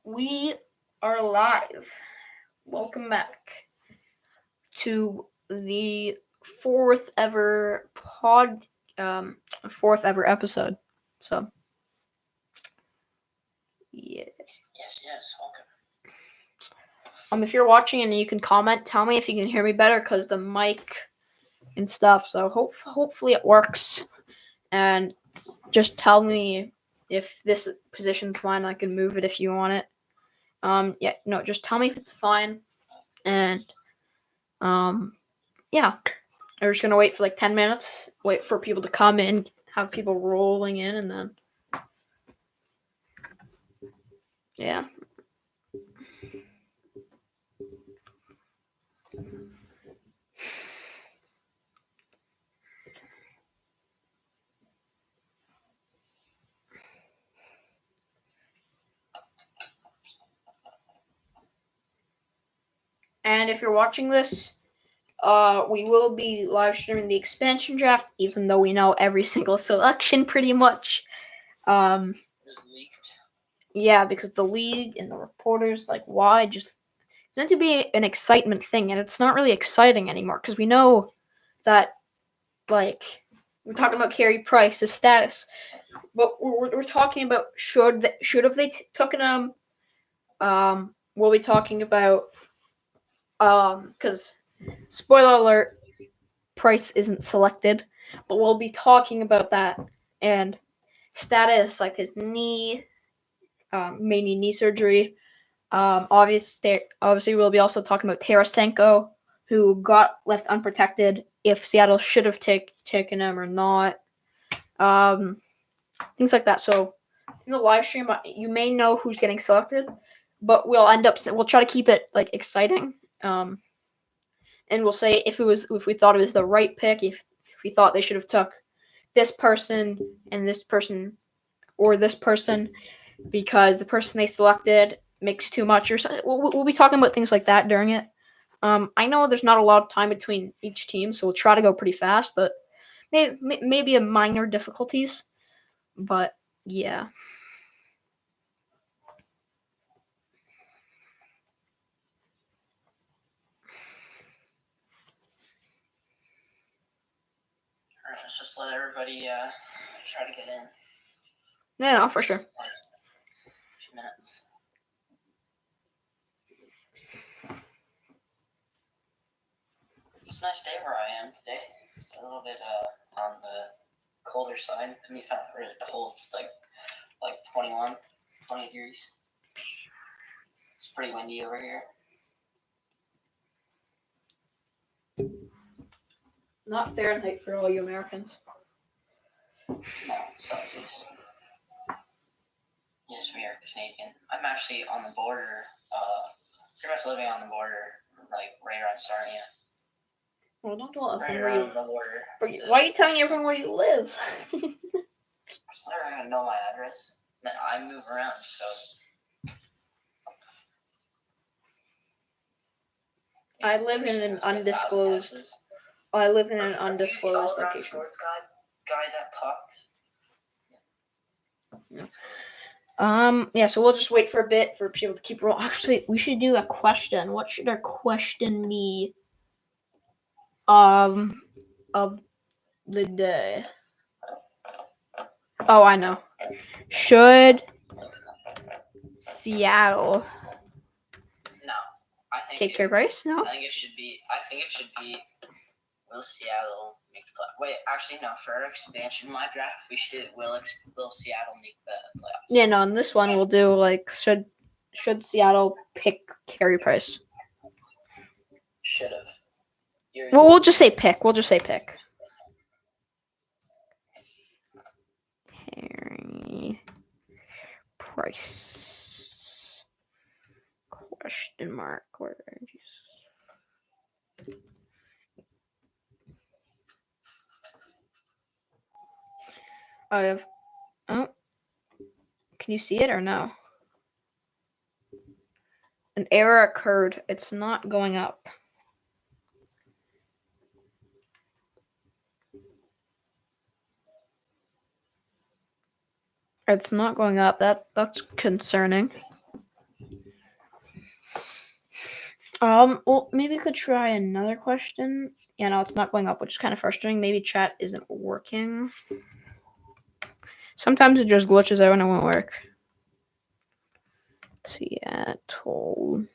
We are live. Welcome back to the fourth ever episode. So, yeah. Yes, welcome. If you're watching and you can comment, tell me if you can hear me better because the mic and stuff. So hopefully it works, and just tell me if this position's fine. I can move it if you want it. Just tell me if it's fine, and yeah. We're just gonna wait for like 10 minutes, wait for people to come in, have people rolling in, and then yeah. And if you're watching this, we will be live streaming the expansion draft, even though we know every single selection pretty much. It's leaked. Yeah, because the league and the reporters, like, why just. It's meant to be an excitement thing, and it's not really exciting anymore because we know that, like, we're talking about Carey Price's status, but we're talking about should have they taken him. We'll be talking about because spoiler alert, Price isn't selected, but we'll be talking about that and status, like his knee, mainly knee surgery. Obviously, we'll be also talking about Tarasenko, who got left unprotected. If Seattle should have taken him or not, things like that. So in the live stream, you may know who's getting selected, but we'll try to keep it like exciting. And we'll say if we thought it was the right pick, if we thought they should have took this person and this person or this person because the person they selected makes too much or something. We'll be talking about things like that during it. I know there's not a lot of time between each team, so we'll try to go pretty fast, but maybe a minor difficulties. But yeah. Alright, let's just let everybody try to get in. Yeah, for sure. Like, a few minutes. It's a nice day where I am today. It's a little bit on the colder side. I mean, it's not really cold. It's like 20 degrees. It's pretty windy over here. Not Fahrenheit for all you Americans. No, Celsius. Yes, we are Canadian. I'm actually on the border, pretty much living on the border, like right around Sarnia. Well, don't tell Right everyone around the border. why are you telling everyone where you live? They're gonna know my address. Then I move around, so. I live in an undisclosed. I live in an undisclosed location. Sports guy that talks. Yeah. So we'll just wait for a bit for people to keep rolling. Actually, we should do a question. What should our question be? Of the day. Oh, I know. Should Seattle No, I think take Carey Price? No. I think it should be. Will Seattle make the playoffs? Wait, actually, no. For our expansion my draft, we should do will Seattle make the playoffs? Yeah, no. In this one, we'll do like should Seattle pick Carey Price? Should have. Well, we'll just say pick. Carey Price. Question mark. Where I have. Oh, can you see it or no? An error occurred. It's not going up. It's not going up. That's concerning. Well, maybe we could try another question. Yeah, no, it's not going up, which is kind of frustrating. Maybe chat isn't working. Sometimes it just glitches out and it won't work. Seattle.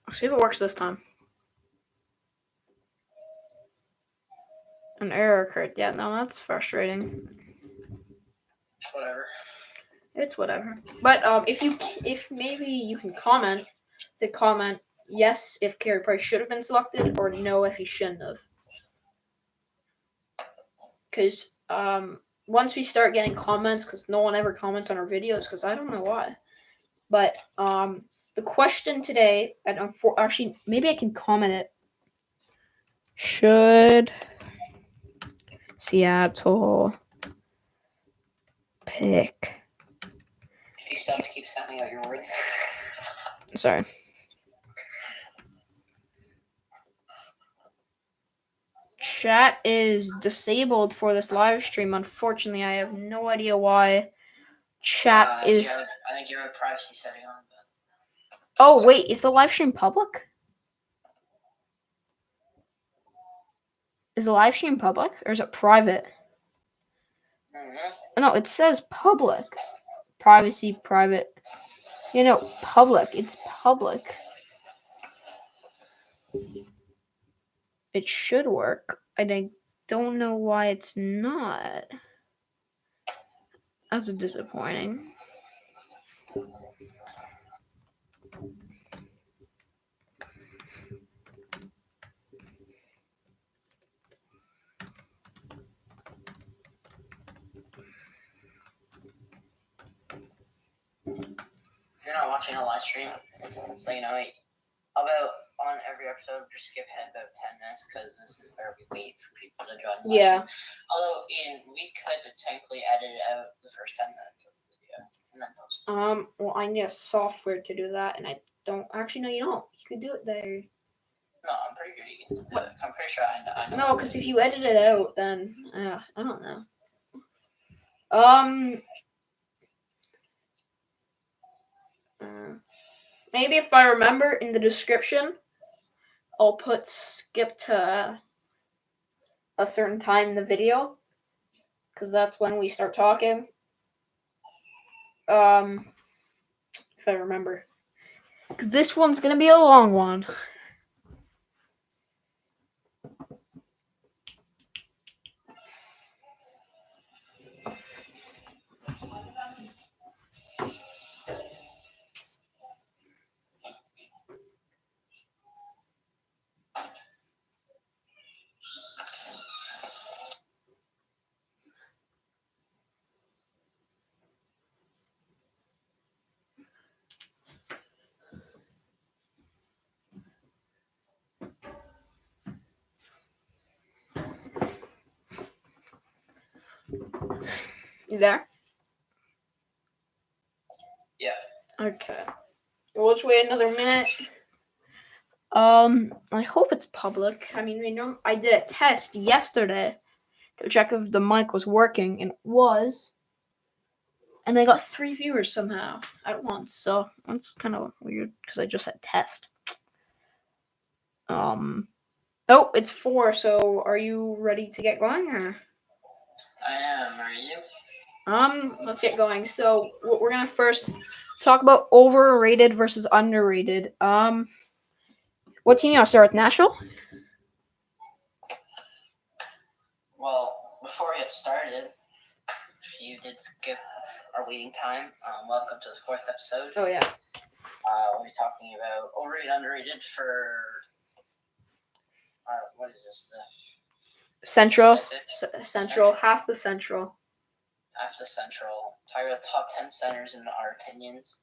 I'll see if it works this time. An error occurred. Yeah, no, that's frustrating. Whatever. It's whatever. But if maybe you can comment, yes if Carey Price should have been selected, or no if he shouldn't have. Because once we start getting comments, because no one ever comments on our videos, because I don't know why. But the question today, and actually maybe I can comment it. Should Seattle pick? If you still have to keep sounding out your words. Sorry. Chat is disabled for this live stream. Unfortunately, I have no idea why. Chat is. I think you have a privacy setting on. But... Oh wait, is the live stream public? Is the live stream public or is it private? Mm-hmm. No, it says public. Privacy, private. You know, public. It's public. It should work. And I don't know why it's not. That's disappointing. If you're not watching a live stream, so you know, about on every episode, just skip ahead about 10 minutes because this is where we wait for people to join the live stream. Although we could technically edit out the first 10 minutes of the video and then post it. Well, I need a software to do that, and I don't actually know. You don't. You could do it there. No, I'm pretty good. You can do it. I'm pretty sure I know. No, because if you edit it out, then I don't know. Maybe if I remember in the description, I'll put skip to a certain time in the video, because that's when we start talking. If I remember, because this one's gonna be a long one. You there? Yeah. Okay. We'll just wait another minute. I hope it's public. I mean, I did a test yesterday to check if the mic was working, and it was. And I got 3 viewers somehow at once, so that's kind of weird because I just said test. Oh, it's 4. So, are you ready to get going, or? I am. Are you? Let's get going. So, we're gonna first talk about overrated versus underrated. What team you want to start with? Nashville? Well, before we get started, if you did skip our waiting time, welcome to the 4th episode. Oh, yeah. We'll be talking about overrated, underrated for, what is this? The Central. Central. Half the Central. Half the Central. Talk about top 10 centers in our opinions.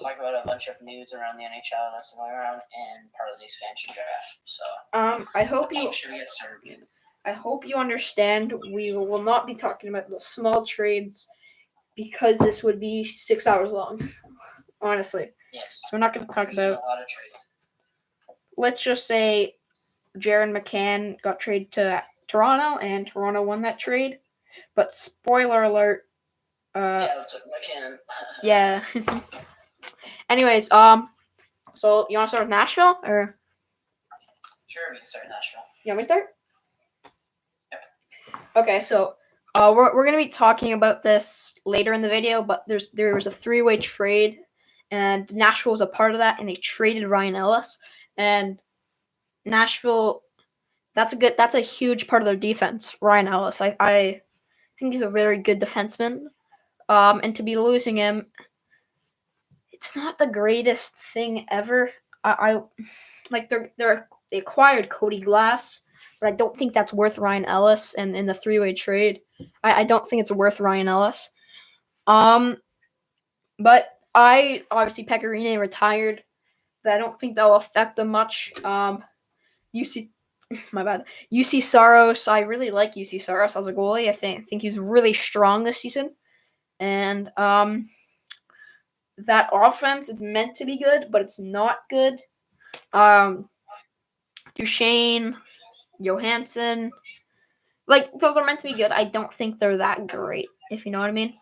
Talk about a bunch of news around the NHL that's going around and part of the expansion draft. So, I hope you. Should we get started with? I hope you understand. We will not be talking about the small trades because this would be 6 hours long. Honestly. Yes. So we're not going to talk about. A lot of trades. Let's just say Jaron McCann got traded to Toronto, and Toronto won that trade. But spoiler alert. Seattle took McKinnon. Yeah. Anyways, so you want to start with Nashville, or Sure, we can start Nashville. you want me to start? Yep. Okay, so we're gonna be talking about this later in the video, but there was a 3-way trade, and Nashville was a part of that, and they traded Ryan Ellis, and Nashville. That's a huge part of their defense. Ryan Ellis, I think he's a very good defenseman, and to be losing him, it's not the greatest thing ever. I like they acquired Cody Glass, but I don't think that's worth Ryan Ellis. And in the 3-way trade, I don't think it's worth Ryan Ellis. But I obviously Pecorine retired, but I don't think that'll affect them much. UC, my bad. UC Saros, I really like UC Saros as a goalie. I think he's really strong this season, and that offense is meant to be good, but it's not good. Duchesne, Johansson, like those are meant to be good. I don't think they're that great, if you know what I mean.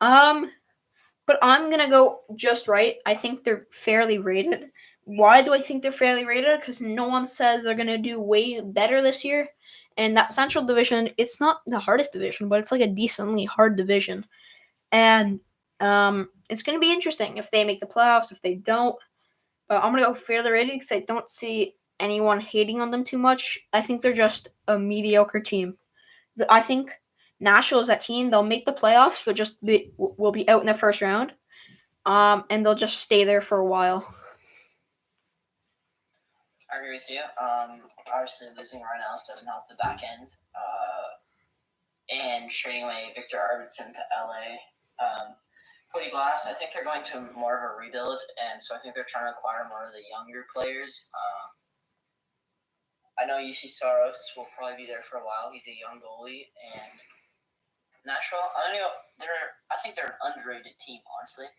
But I'm gonna go just right. I think they're fairly rated. Why do I think they're fairly rated? Because no one says they're gonna do way better this year. And that Central Division, it's not the hardest division, but it's like a decently hard division. And it's gonna be interesting if they make the playoffs, if they don't. I'm gonna go fairly rated because I don't see anyone hating on them too much. I think they're just a mediocre team. I think Nashville is that team. They'll make the playoffs, but will be out in the first round. And they'll just stay there for a while. I agree with you. Obviously, losing Ryan Ellis doesn't help the back end. And trading away Victor Arvidsson to LA. Cody Glass, I think they're going to more of a rebuild, and so I think they're trying to acquire more of the younger players. I know UC Saros will probably be there for a while. He's a young goalie, and Nashville. I think they're an underrated team. Honestly,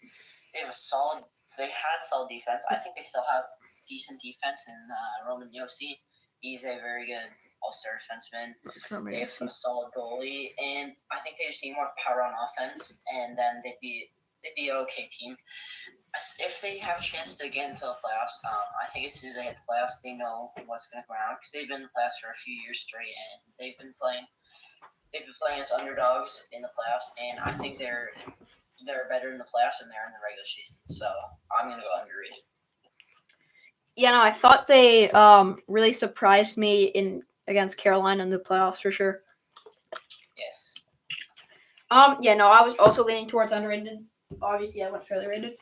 they had solid defense. I think they still have decent defense in Roman Josi. He's a very good all-star defenseman. They have a solid goalie, and I think they just need more power on offense, and then they'd be an okay team. If they have a chance to get into the playoffs, I think as soon as they hit the playoffs, they know what's going to come around because they've been in the playoffs for a few years straight, and they've been playing as underdogs in the playoffs, and I think they're better in the playoffs than they are in the regular season. So I'm going to go underrated. Yeah, no, I thought they really surprised me against Carolina in the playoffs for sure. Yes. Yeah, no, I was also leaning towards underrated. Obviously, I went fairly rated,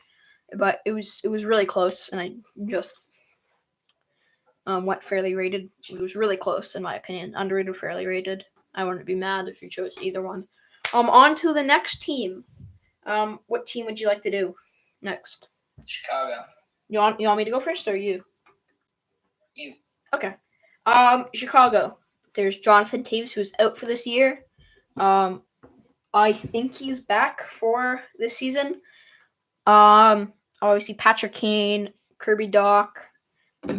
but it was really close, and I just went fairly rated. It was really close in my opinion. Underrated, fairly rated. I wouldn't be mad if you chose either one. On to the next team. What team would you like to do next? Chicago. You want me to go first or you? You. Okay. Chicago. There's Jonathan Taves, who's out for this year. I think he's back for this season. Obviously Patrick Kane, Kirby Doc,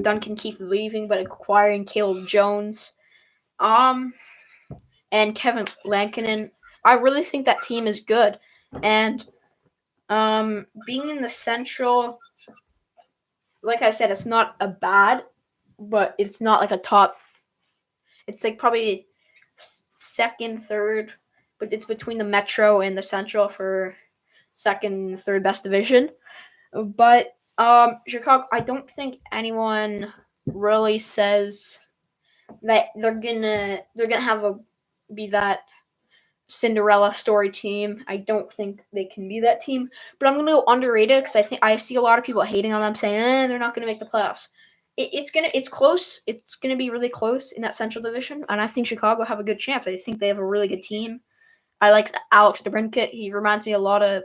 Duncan Keith leaving, but acquiring Caleb Jones. And Kevin Lankinen. I really think that team is good. And being in the Central, like I said, it's not a bad, but it's not like a top. It's like probably second, third, but it's between the Metro and the Central for second, third best division. But Chicago, I don't think anyone really says that they're gonna be that Cinderella story team. I don't think they can be that team, but I'm gonna go underrated because I think I see a lot of people hating on them, saying they're not gonna make the playoffs. It's close. It's gonna be really close in that Central Division, and I think Chicago have a good chance. I think they have a really good team. I like Alex DeBrincat. He reminds me a lot of,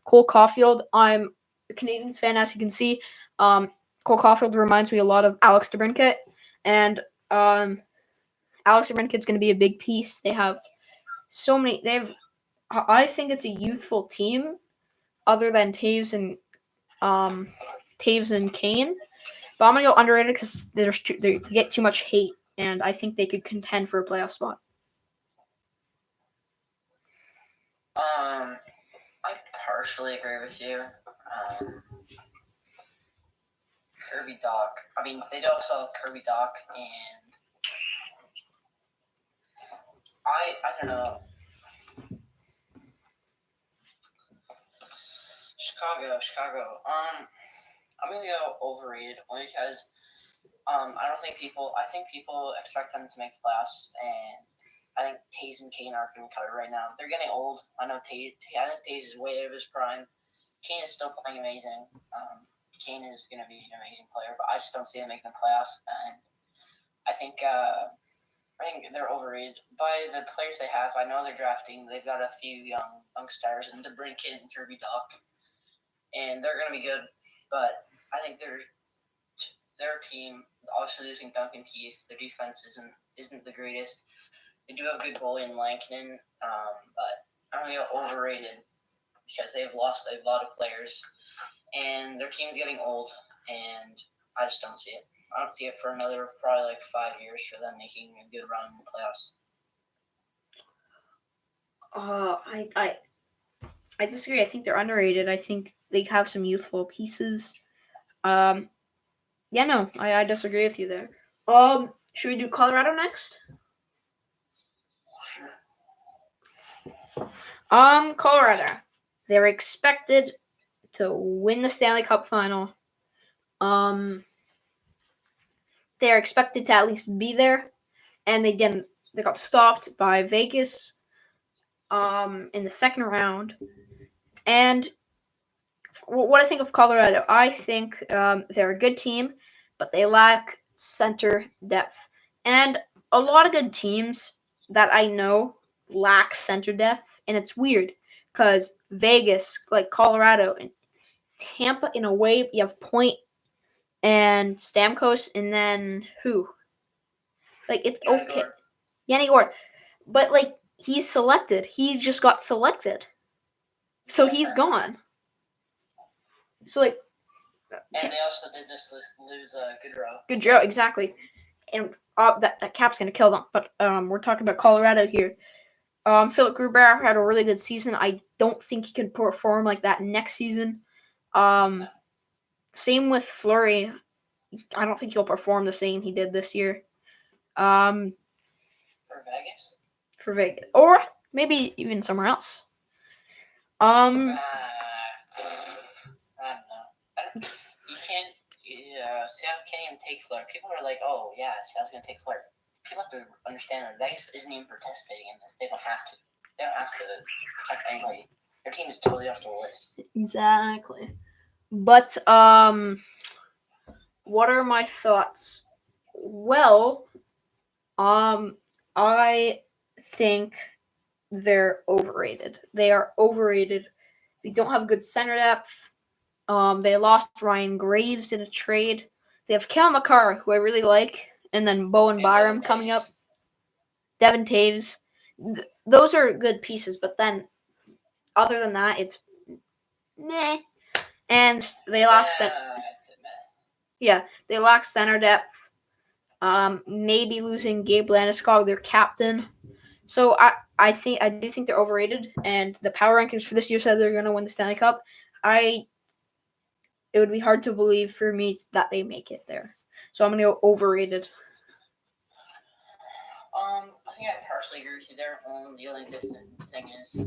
Cole Caulfield. I'm a Canadiens fan, as you can see. Cole Caulfield reminds me a lot of Alex DeBrincat, and Alex DeBrincat's going to be a big piece. They have so many. I think it's a youthful team, other than Taves and Kane. But I'm gonna go underrated because they get too much hate. and I think they could contend for a playoff spot. I partially agree with you. Kirby Doc. I mean, they also have Kirby Doc, and I don't know. Chicago. I'm gonna go overrated only because I think people expect them to make the playoffs, and I think Taze and Kane aren't going to cut it right now. They're getting old. I know Taze. I think Taze is way out of his prime. Kane is still playing amazing. Kane is going to be an amazing player, but I just don't see him making the playoffs. And I think they're overrated by the players they have. I know they're drafting. They've got a few young stars, and DeBrincat and Kirby Doc, and they're going to be good. But I think their team, obviously losing Duncan Keith, their defense isn't the greatest. They do have a good goalie in Lankinen, but I'm going to go overrated because they've lost a lot of players, and their team's getting old, and I just don't see it. I don't see it for another probably like 5 years for them making a good run in the playoffs. I disagree. I think they're underrated. I think they have some youthful pieces. I disagree with you there. Should we do Colorado next? Colorado. They're expected to win the Stanley Cup final. They're expected to at least be there, and they didn't. They got stopped by Vegas in the second round. And what I think of Colorado, I think they're a good team, but they lack center depth. And a lot of good teams that I know lack center depth, and it's weird because Vegas, like Colorado, and Tampa, in a way, you have Point and Stamkos, and then who? Like, it's okay. Yanni Gord. But, like, he's selected. He just got selected. So he's gone. So, like... And they also did just lose Goodrow. Goodrow, exactly. And that cap's going to kill them. But we're talking about Colorado here. Philip Grubauer had a really good season. I don't think he can perform like that next season. Same with Fleury. I don't think he'll perform the same he did this year. For Vegas? For Vegas. Or maybe even somewhere else. I don't know. You can't... Seattle can't even take Fleury. People are like, oh, yeah, Seattle's going to take Fleury. People have to understand that Vegas isn't even participating in this. They don't have to. They don't have to protect anybody. Their team is totally off the list. Exactly. But, what are my thoughts? Well, I think they're overrated. They are overrated. They don't have good center depth. They lost Ryan Graves in a trade. They have Cal McCarr, who I really like, and then Bowen Byram coming up. Devin Taves. Those are good pieces, but then other than that, it's meh. And they lack they lack center depth. Maybe losing Gabe Landeskog, their captain. So I do think they're overrated, and the power rankings for this year said they're going to win the Stanley Cup. It would be hard to believe for me that they make it there. So I'm going to go overrated. I think I partially agree with you there. The only thing is,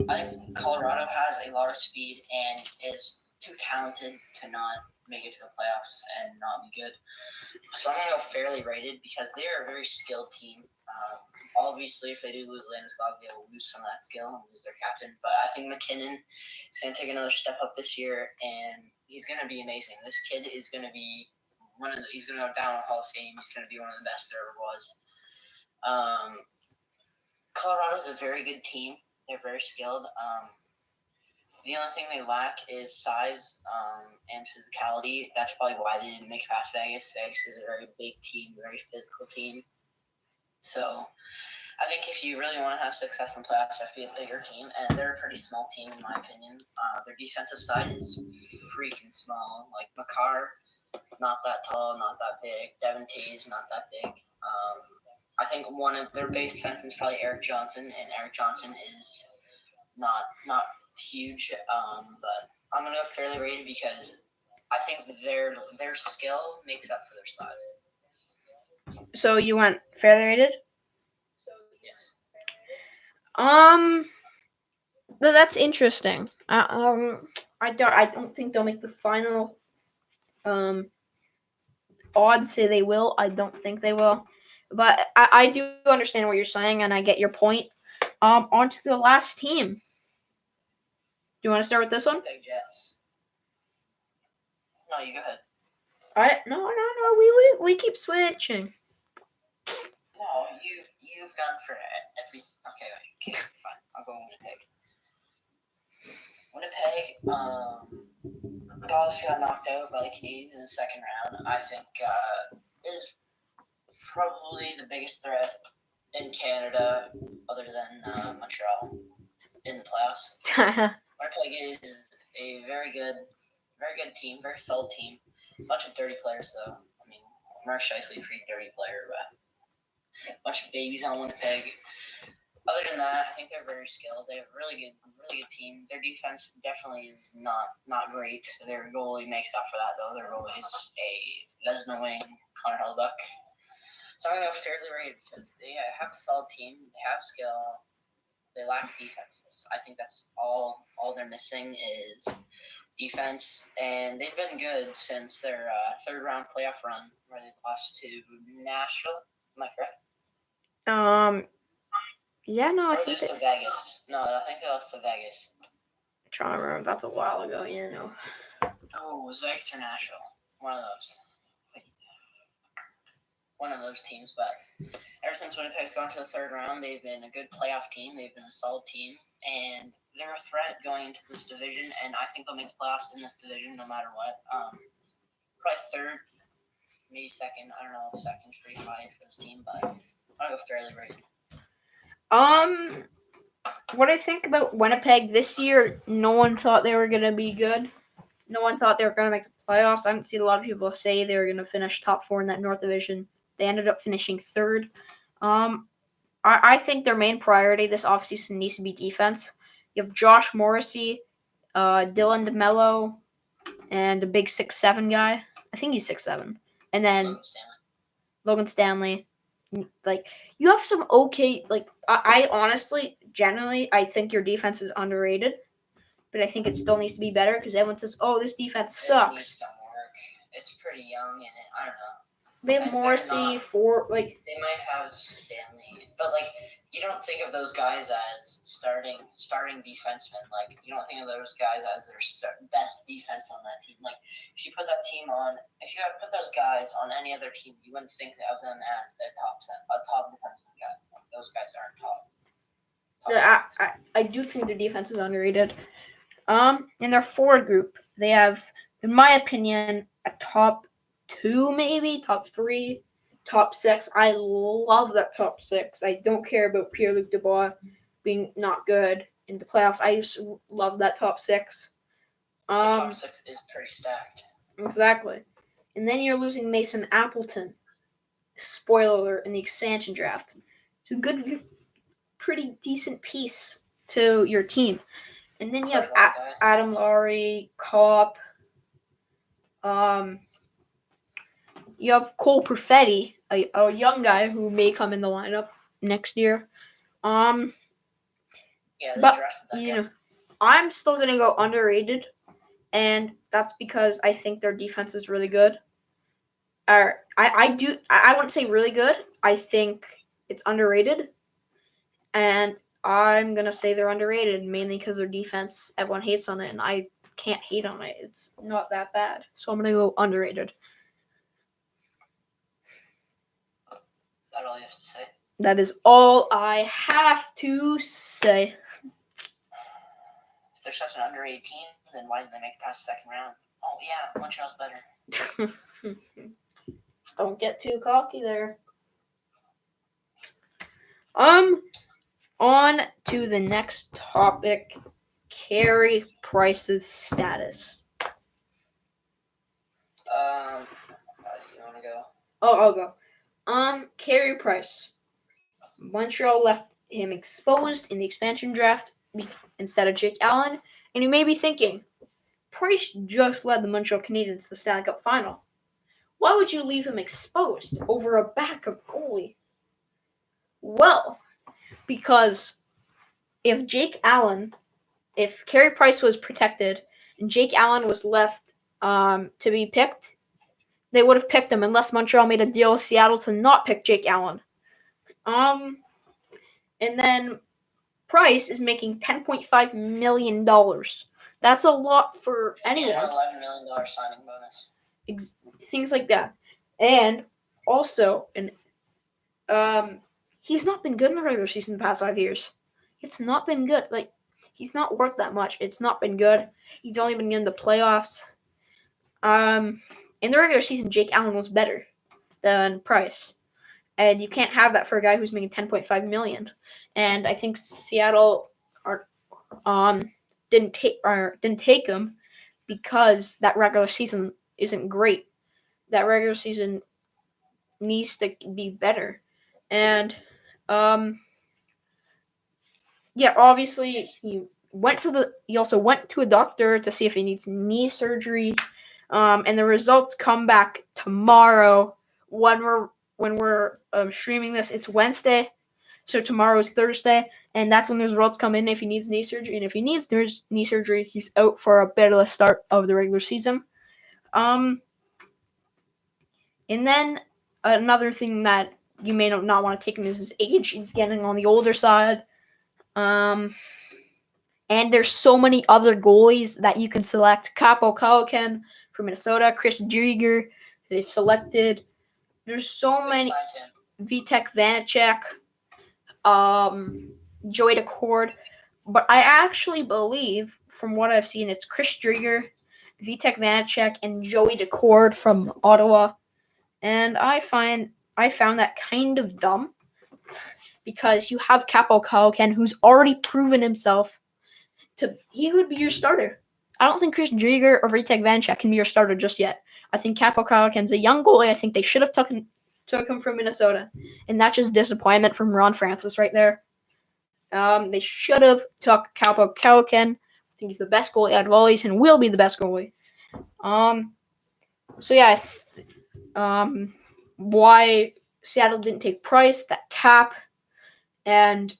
I think Colorado has a lot of speed and is too talented to not make it to the playoffs and not be good. So I'm going to go fairly rated because they are a very skilled team. Obviously, if they do lose Landeskog, they will lose some of that skill and lose their captain. But I think McKinnon is going to take another step up this year, and he's going to be amazing. This kid is going to be he's going to go down in Hall of Fame. He's going to be one of the best there ever was. Colorado's a very good team. They're very skilled. The only thing they lack is size and physicality. That's probably why they didn't make it past Vegas. Vegas is a very big team, very physical team. So I think if you really want to have success in playoffs, you have to be a bigger team, and they're a pretty small team in my opinion. Their defensive side is freaking small. Like McCarr, not that tall, not that big. Devin Taves, not that big. I think one of their base defensemen is probably Eric Johnson, and Eric Johnson is not huge. But I'm gonna go fairly rated because I think their skill makes up for their size. So you went fairly rated? Yes. That's interesting. I don't think they'll make the final. Odds say they will. I don't think they will, but I do understand what you're saying, and I get your point. On to the last team. Do you want to start with this one? Yes. No, you go ahead. All right. No. We keep switching. No, you've gone for every. Okay, fine. I'll go Winnipeg. Dallas got knocked out by the Canadiens in the second round. I think is probably the biggest threat in Canada, other than Montreal, in the playoffs. Winnipeg is a very good team, very solid team. Bunch of dirty players, though. I mean, Mark Scheifele, pretty dirty player, but a bunch of babies on Winnipeg. Other than that, I think they're very skilled. They have a really good team. Their defense definitely is not great. Their goalie makes up for that, though. Their goalie is a Vezina-winning Connor Hellebuyck. So I'm going to go fairly rated because they have a solid team. They have skill. They lack defenses. I think that's all they're missing is defense, and they've been good since their third-round playoff run where they lost to Nashville. Am I correct? Yeah, no, I think to Vegas. No, I think they lost to Vegas. I'm trying to remember. That's a while ago. Yeah, no. Oh, it was Vegas or Nashville? One of those teams. But ever since Winnipeg's gone to the third round, they've been a good playoff team. They've been a solid team, and they're a threat going into this division. And I think they'll make the playoffs in this division no matter what. Probably third, maybe second. I don't know if second's pretty high for this team, but I'm gonna go fairly rated. What I think about Winnipeg this year, no one thought they were going to be good. No one thought they were going to make the playoffs. I haven't seen a lot of people say they were going to finish top 4 in that North Division. They ended up finishing third. I think their main priority this offseason needs to be defense. You have Josh Morrissey, Dylan DeMello, and a big 6'7" guy. I think he's 6'7". And then Logan Stanley. Like, you have some okay, like, I honestly, generally, I think your defense is underrated, but I think it still needs to be better because everyone says, oh, this defense sucks. It needs some work. It's pretty young, and I don't know. They have Morrissey They might have Stanley, but, like, you don't think of those guys as starting defensemen. Like, you don't think of those guys as their best defense on that team. Like, if you put those guys on any other team, you wouldn't think of them as a top defenseman guy. Like, those guys aren't top. I do think their defense is underrated. In their forward group, they have, in my opinion, a top 2, maybe top 3, top 6. I love that top 6. I don't care about Pierre-Luc Dubois being not good in the playoffs. I just love that top 6. Top 6 is pretty stacked. Exactly. And then you're losing Mason Appleton. Spoiler alert, in the expansion draft. It's a good, pretty decent piece to your team. And then you have Adam Laurie, Kopp. You have Cole Perfetti, a young guy who may come in the lineup next year. Yeah, they but drafted that you guy. know, I'm still gonna go underrated, and that's because I think their defense is really good. I wouldn't say really good. I think it's underrated, and I'm gonna say they're underrated mainly because their defense, everyone hates on it, and I can't hate on it. It's not that bad, so I'm gonna go underrated. Is that all you have to say? That is all I have to say. If they're such an underrated team, then why didn't they make it past the second round? Oh yeah, Montreal's better. Don't get too cocky there. On to the next topic. Carey Price's status. How do you want to go? Oh, I'll go. Carey Price. Montreal left him exposed in the expansion draft instead of Jake Allen. And you may be thinking, Price just led the Montreal Canadiens to the Stanley Cup final. Why would you leave him exposed over a backup goalie? Well, because if Carey Price was protected and Jake Allen was left to be picked, they would have picked him unless Montreal made a deal with Seattle to not pick Jake Allen. And then Price is making $10.5 million. That's a lot for anyone. And $11 million signing bonus. Things like that. And also, he's not been good in the regular season the past 5 years. It's not been good. Like, he's not worth that much. It's not been good. He's only been in the playoffs. In the regular season, Jake Allen was better than Price. And you can't have that for a guy who's making $10.5 million. And I think Seattle didn't take him because that regular season isn't great. That regular season needs to be better. And obviously he also went to a doctor to see if he needs knee surgery. And the results come back tomorrow when we're streaming this. It's Wednesday, so tomorrow is Thursday, and that's when the results come in if he needs knee surgery. And if he needs knee surgery, he's out for a bit of the start of the regular season. And then another thing that you may not want to take him is his age. He's getting on the older side. And there's so many other goalies that you can select. Kaapo Kakko from Minnesota, Chris Driedger, they've selected. There's so many. Vitek Vanacek, Joey Decord. But I actually believe, from what I've seen, it's Chris Driedger, Vitek Vanacek, and Joey Decord from Ottawa. And I found that kind of dumb because you have Kaapo Kakko, who's already proven himself he would be your starter. I don't think Chris Driedger or Vitek Vanacek can be your starter just yet. I think Kaapo Kakko's a young goalie. I think they should have took him from Minnesota, and that's just disappointment from Ron Francis right there. They should have took Kaapo Kakko. I think he's the best goalie out of all these and will be the best goalie. Why Seattle didn't take Price, that cap, and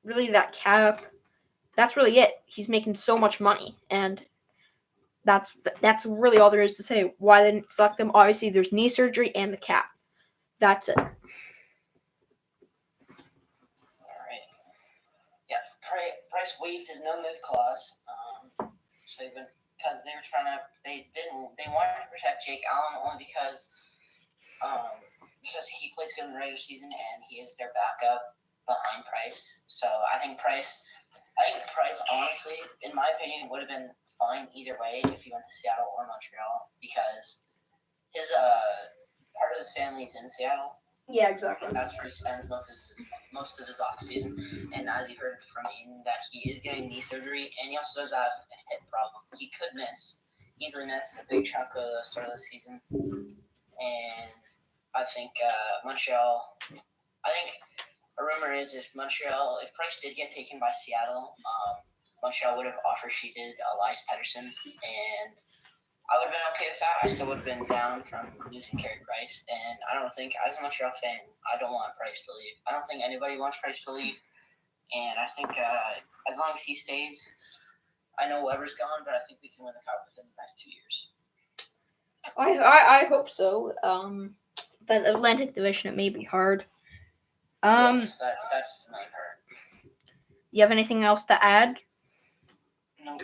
really that cap. That's really it. He's making so much money, and that's really all there is to say. Why they didn't select him? Obviously, there's knee surgery and the cap. That's it. All right. Yeah, Price waived his no-move clause. Because they were they wanted to protect Jake Allen only because he plays good in the regular season and he is their backup behind Price. So I think Price, honestly, in my opinion, would have been fine either way if he went to Seattle or Montreal because his part of his family is in Seattle. Yeah, exactly. That's where he spends most of his off season. And as you heard from Aiden, that he is getting knee surgery, and he also does have a hip problem. He could easily miss a big chunk of the start of the season. And I think Montreal. I think a rumor is if Price did get taken by Seattle, Montreal would have offer sheeted Elias Pettersson, and I would have been okay with that. I still would have been down from losing Carey Price, and I don't think, as a Montreal fan, I don't want Price to leave. I don't think anybody wants Price to leave, and I think as long as he stays, I know Weber's gone, but I think we can win the cup within the next 2 years. I hope so. But Atlantic Division, it may be hard. Yes, that's the main part. You have anything else to add? Nope.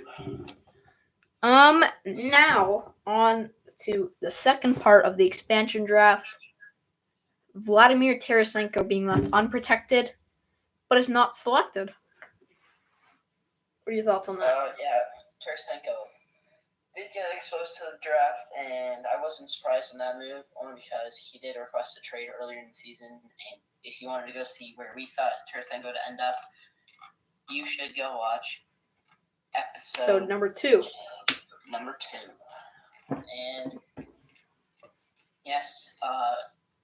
Now on to the second part of the expansion draft. Vladimir Tarasenko being left unprotected, but is not selected. What are your thoughts on that? Yeah, Tarasenko did get exposed to the draft, and I wasn't surprised in that move, only because he did request a trade earlier in the season, and if you wanted to go see where we thought Tarasenko would end up, you should go watch episode number 2. And yes,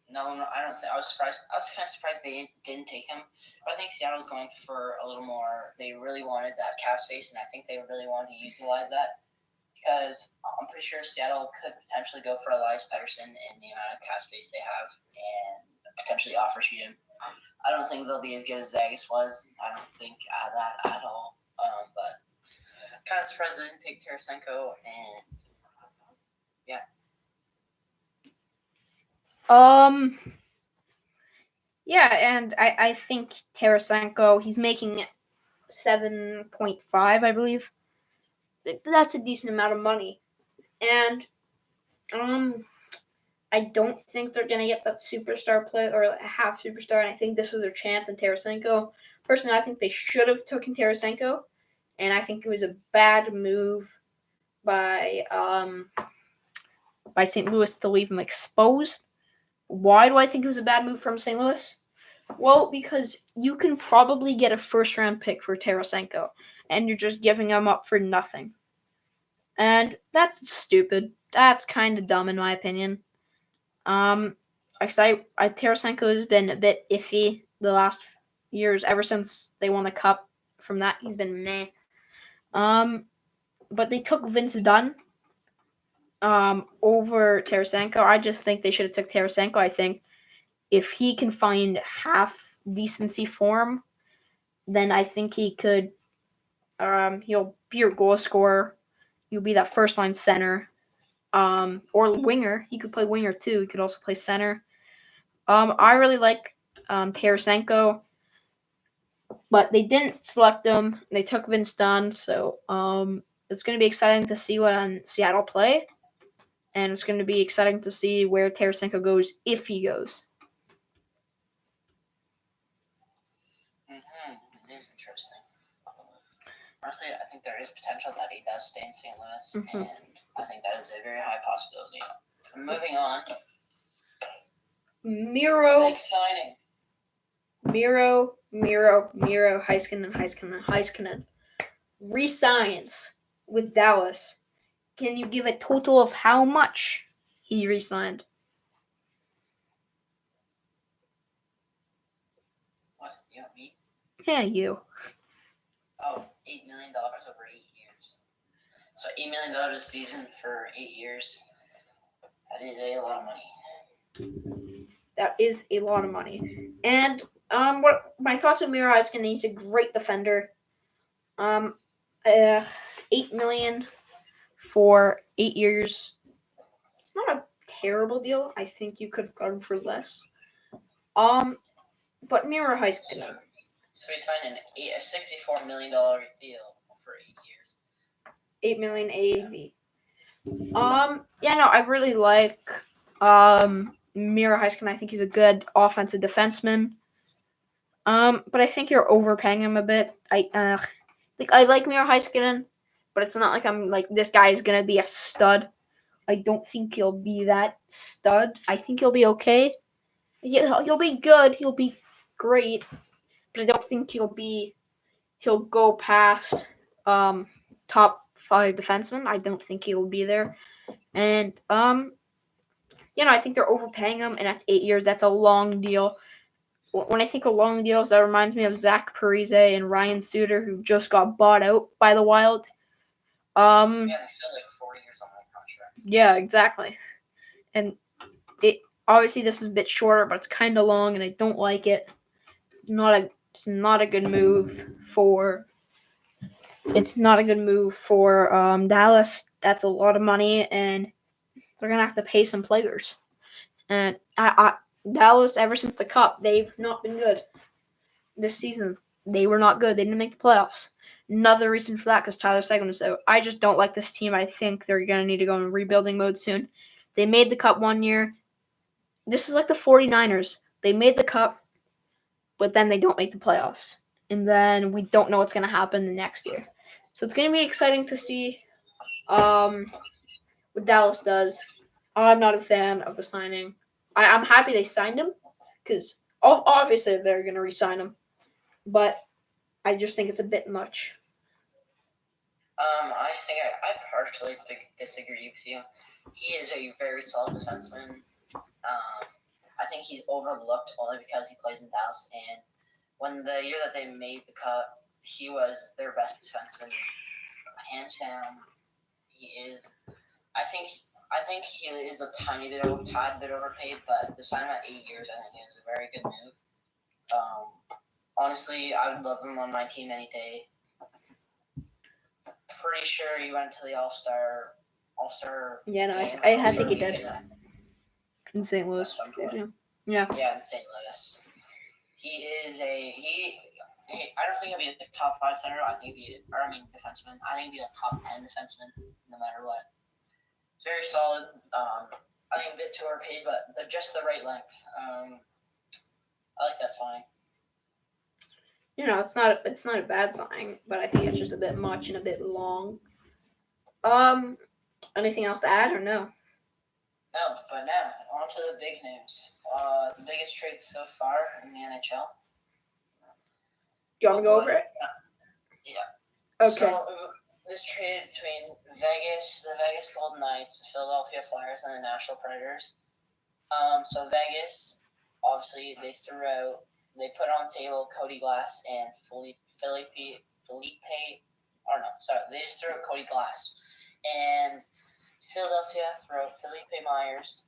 No, I don't think. I was surprised. I was kind of surprised they didn't take him. But I think Seattle's going for a little more. They really wanted that cap space, and I think they really wanted to utilize that because I'm pretty sure Seattle could potentially go for Elias Pettersson in the amount of cap space they have and potentially offer sheet him. I don't think they'll be as good as Vegas was. I don't think that at all. But kind of surprised they didn't take Tarasenko, and yeah. Yeah, and I think Tarasenko, he's making 7.5, I believe. That's a decent amount of money. And I don't think they're gonna get that superstar play or a half superstar, and I think this was their chance in Tarasenko. Personally, I think they should have taken Tarasenko, and I think it was a bad move by St. Louis to leave him exposed. Why do I think it was a bad move from St. Louis? Well, because you can probably get a first round pick for Tarasenko, and you're just giving him up for nothing. And that's stupid. That's kind of dumb in my opinion. Tarasenko has been a bit iffy the last years. Ever since they won the cup, from that he's been meh. But they took Vince Dunn over Tarasenko. I just think they should have took Tarasenko. I think if he can find half decency form, then I think he could. He'll be your goal scorer. He'll be that first line center. Or winger. He could play winger too. He could also play center. I really like Tarasenko, but they didn't select him. They took Vince Dunn, so it's going to be exciting to see when Seattle play, and it's going to be exciting to see where Tarasenko goes if he goes. It is interesting. Honestly, I think there is potential that he does stay in St. Louis, and I think that is a very high possibility. Moving on. Miro. Big signing. Miro, Heiskanen. Resigns with Dallas. Can you give a total of how much he resigned? What? You know me? Yeah, you. Oh, $8 million over 8 years. So $8 million a season for 8 years. That is a lot of money. That is a lot of money. And what my thoughts on Miro Heiskanen? He's a great defender. $8 million for 8 years. It's not a terrible deal. I think you could have gotten for less. But Miro Heiskanen. So he signed a $64 million deal for 8 years. 8 million AAV. I really like Miro Heiskanen. I think he's a good offensive defenseman. But I think you're overpaying him a bit. I like Miro Heiskanen, but it's not like I'm like this guy is gonna be a stud. I don't think he'll be that stud. I think he'll be okay. He'll be good. He'll be great, but I don't think he'll go past top 5 defensemen. I don't think he'll be there. And I think they're overpaying him, and that's 8 years. That's a long deal. When I think of long deals, that reminds me of Zach Parise and Ryan Suter, who just got bought out by the Wild. Yeah, they still like 4 years on that contract. Yeah, exactly. And it obviously this is a bit shorter, but it's kind of long, and I don't like it. It's not a good move for. It's not a good move for Dallas. That's a lot of money, and they're gonna have to pay some players. And Dallas, ever since the Cup, they've not been good. This season, they were not good. They didn't make the playoffs. Another reason for that, because Tyler Seguin was out. I just don't like this team. I think they're going to need to go in rebuilding mode soon. They made the Cup one year. This is like the 49ers. They made the Cup, but then they don't make the playoffs. And then we don't know what's going to happen the next year. So it's going to be exciting to see what Dallas does. I'm not a fan of the signing. I'm happy they signed him because obviously they're going to re-sign him. But I just think it's a bit much. I think I partially disagree with you. He is a very solid defenseman. I think think he's overlooked only because he plays in Dallas. And when the year that they made the cut, he was their best defenseman, hands down. He is. I think he is a tad bit overpaid, but to sign him at 8 years, I think is a very good move. Honestly, I would love him on my team any day. Pretty sure he went to the All-Star. Yeah, no, game, I All-Star think he weekend did. In St. Louis. at some point. Yeah. Yeah, in St. Louis. He is I don't think he'll be a top 5 center. I think defenseman. I think he'll be a top 10 defenseman, no matter what. Very solid. I think a bit too overpaid, but just the right length. I like that sign. It's not a bad sign, but I think it's just a bit much and a bit long. Anything else to add or no? No, but now on to the big news. The biggest trade so far in the NHL. Do you want me to go over it? Yeah. Okay. So this trade between the Vegas Golden Knights, the Philadelphia Flyers, and the Nashville Predators. So Vegas, obviously, they put on the table Cody Glass and they just threw out Cody Glass. And Philadelphia threw out Felipe Myers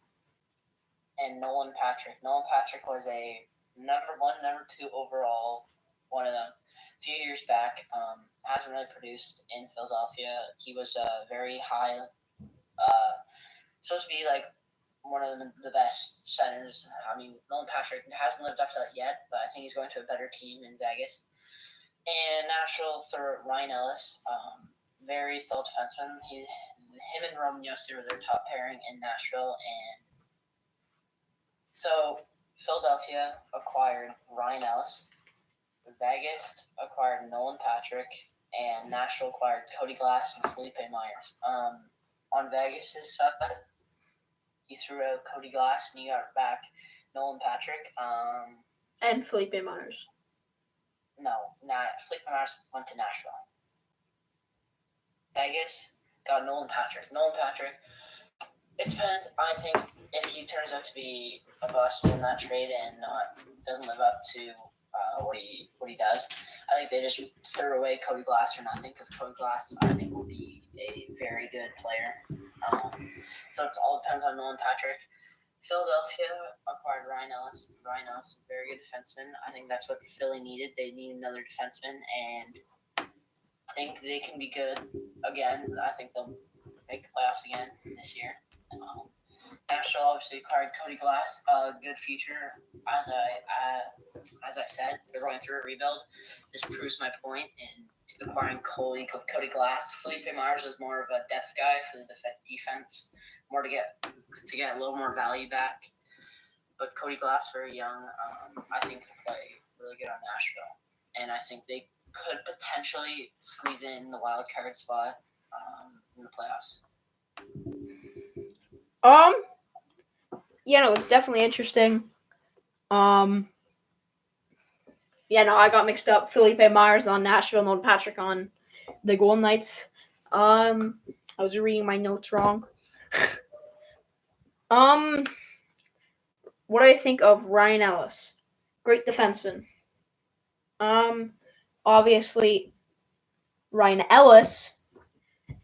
and Nolan Patrick. Nolan Patrick was a number 1, number 2 overall, one of them. A few years back, hasn't really produced in Philadelphia. He was very high, supposed to be like one of the best centers. I mean, Nolan Patrick hasn't lived up to that yet, but I think he's going to a better team in Vegas. And Nashville threw Ryan Ellis, very solid defenseman. Him and Roman Yossi were their top pairing in Nashville, and so Philadelphia acquired Ryan Ellis, Vegas acquired Nolan Patrick, and Nashville acquired Cody Glass and Felipe Myers. On Vegas' side, he threw out Cody Glass and he got back Nolan Patrick. And Felipe Myers. No, Felipe Myers went to Nashville. Vegas got Nolan Patrick. Nolan Patrick, it depends. I think if he turns out to be a bust in that trade and doesn't live up to what he does, I think they just threw away Cody Glass for nothing, because Cody Glass, I think, will be a very good player. So it all depends on Nolan Patrick. Philadelphia acquired Ryan Ellis. Ryan Ellis, very good defenseman. I think that's what Philly needed. They need another defenseman, and I think they can be good again. I think they'll make the playoffs again this year. Nashville obviously acquired Cody Glass. Good future. As I said, they're going through a rebuild. This proves my point in acquiring Cody Glass. Felipe Myers is more of a depth guy for the defense, more to get a little more value back. But Cody Glass, very young, I think could play really good on Nashville, and I think they could potentially squeeze in the wild card spot in the playoffs. It's definitely interesting. I got mixed up. Felipe Myers on Nashville, Nolan Patrick on the Golden Knights. I was reading my notes wrong. What do I think of Ryan Ellis? Great defenseman. Obviously, Ryan Ellis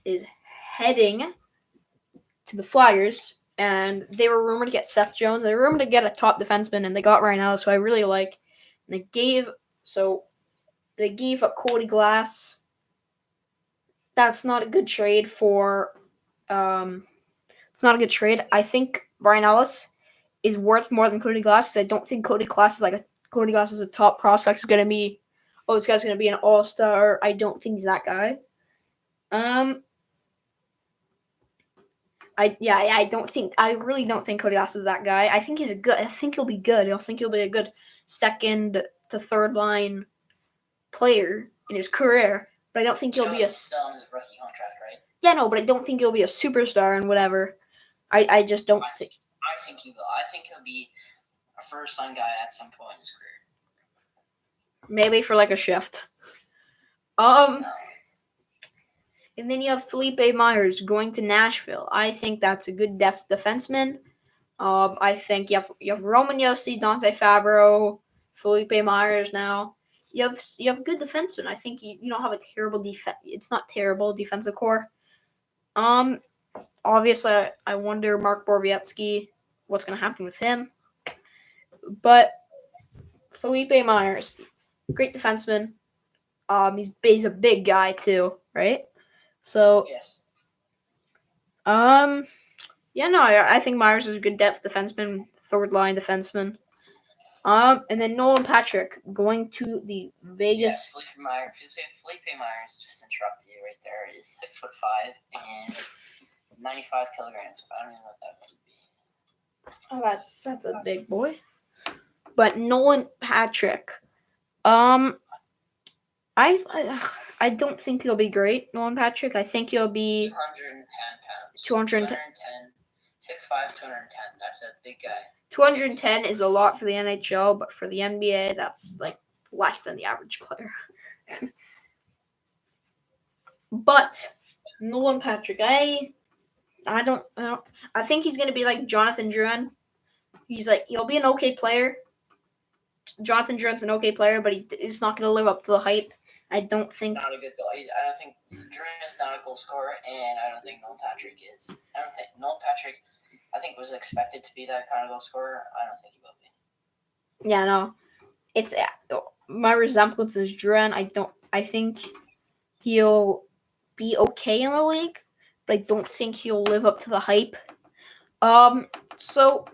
is heading to the Flyers, and they were rumored to get Seth Jones. They were rumored to get a top defenseman, and they got Ryan Ellis, who I really like. And they gave up Cody Glass. That's not a good trade for. It's not a good trade. I think Ryan Ellis is worth more than Cody Glass, because I don't think Cody Glass is a top prospect. Is going to be, this guy's going to be an all-star. I don't think he's that guy. I really don't think Cody Glass is that guy. I think I think he'll be good. I think he'll be a good second to third line player in his career. But I don't think he'll be still on his rookie contract, right? Yeah, no, but I don't think he'll be a superstar and whatever. I just don't think. I think he will. I think he'll be a first-line guy at some point in his career. Maybe for like a shift. And then you have Felipe Myers going to Nashville. I think that's a good defenseman. I think you have Roman Yossi, Dante Fabro, Felipe Myers now. You have good defensemen. I think you don't have a terrible defense. It's not terrible defensive core. Obviously, I wonder Mark Borowiecki, what's going to happen with him. But Felipe Myers, great defenseman. He's a big guy too, right? So Yes. yeah, no, I think Myers is a good depth defenseman, third line defenseman. And then Nolan Patrick going to the Vegas. Felipe Myers, just interrupted you right there, is 6'5" and 95 kilograms. I don't even know what that would be. Oh, that's a big boy. But Nolan Patrick, I don't think he'll be great, Nolan Patrick. I think he'll be 210 pounds. 210. 6'5", 210. That's a big guy. 210 is a lot for the NHL, but for the NBA, that's like less than the average player. But Nolan Patrick, I think he's gonna be like Jonathan Drouin. He'll be an okay player. Jonathan Drouin's an okay player, but he's not gonna live up to the hype. I don't think. Not a good goal. I don't think Drouin is not a goal scorer, and I don't think Nolan Patrick is. I don't think Nolan Patrick. I think was expected to be that kind of goal scorer. I don't think he will be. Yeah, no. It's my resemblance is Drouin. I think he'll be okay in the league, but I don't think he'll live up to the hype. So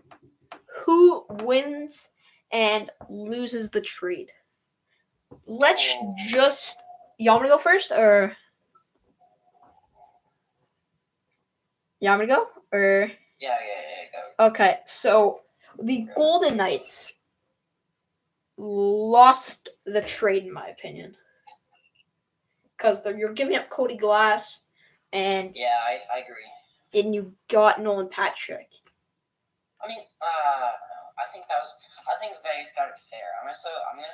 who wins and loses the trade? Let's just. You want me to go first, or you want me to go, or? Yeah, go. Okay, so the Golden Knights lost the trade, in my opinion, because you're giving up Cody Glass, and yeah, I agree. And you got Nolan Patrick. I mean, I think Vegas got it fair. I'm gonna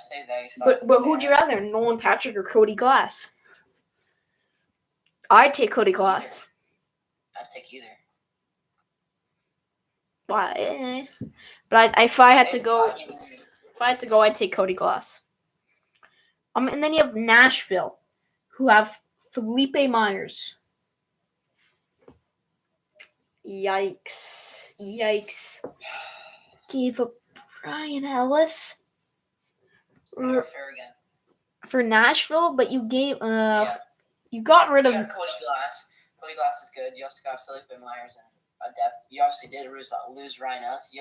say Vegas got it fair. But who'd you rather, Nolan Patrick or Cody Glass? I'd take Cody Glass. I'd take either. Why? But if I had to go, I'd take Cody Glass. And then you have Nashville, who have Felipe Myers. Yikes! Gave up Brian Ellis Fair again. for Nashville, but you gave you got rid of Cody Glass. Cody Glass is good. You also got Felipe Myers and a depth. You obviously did lose Ryan Ellis.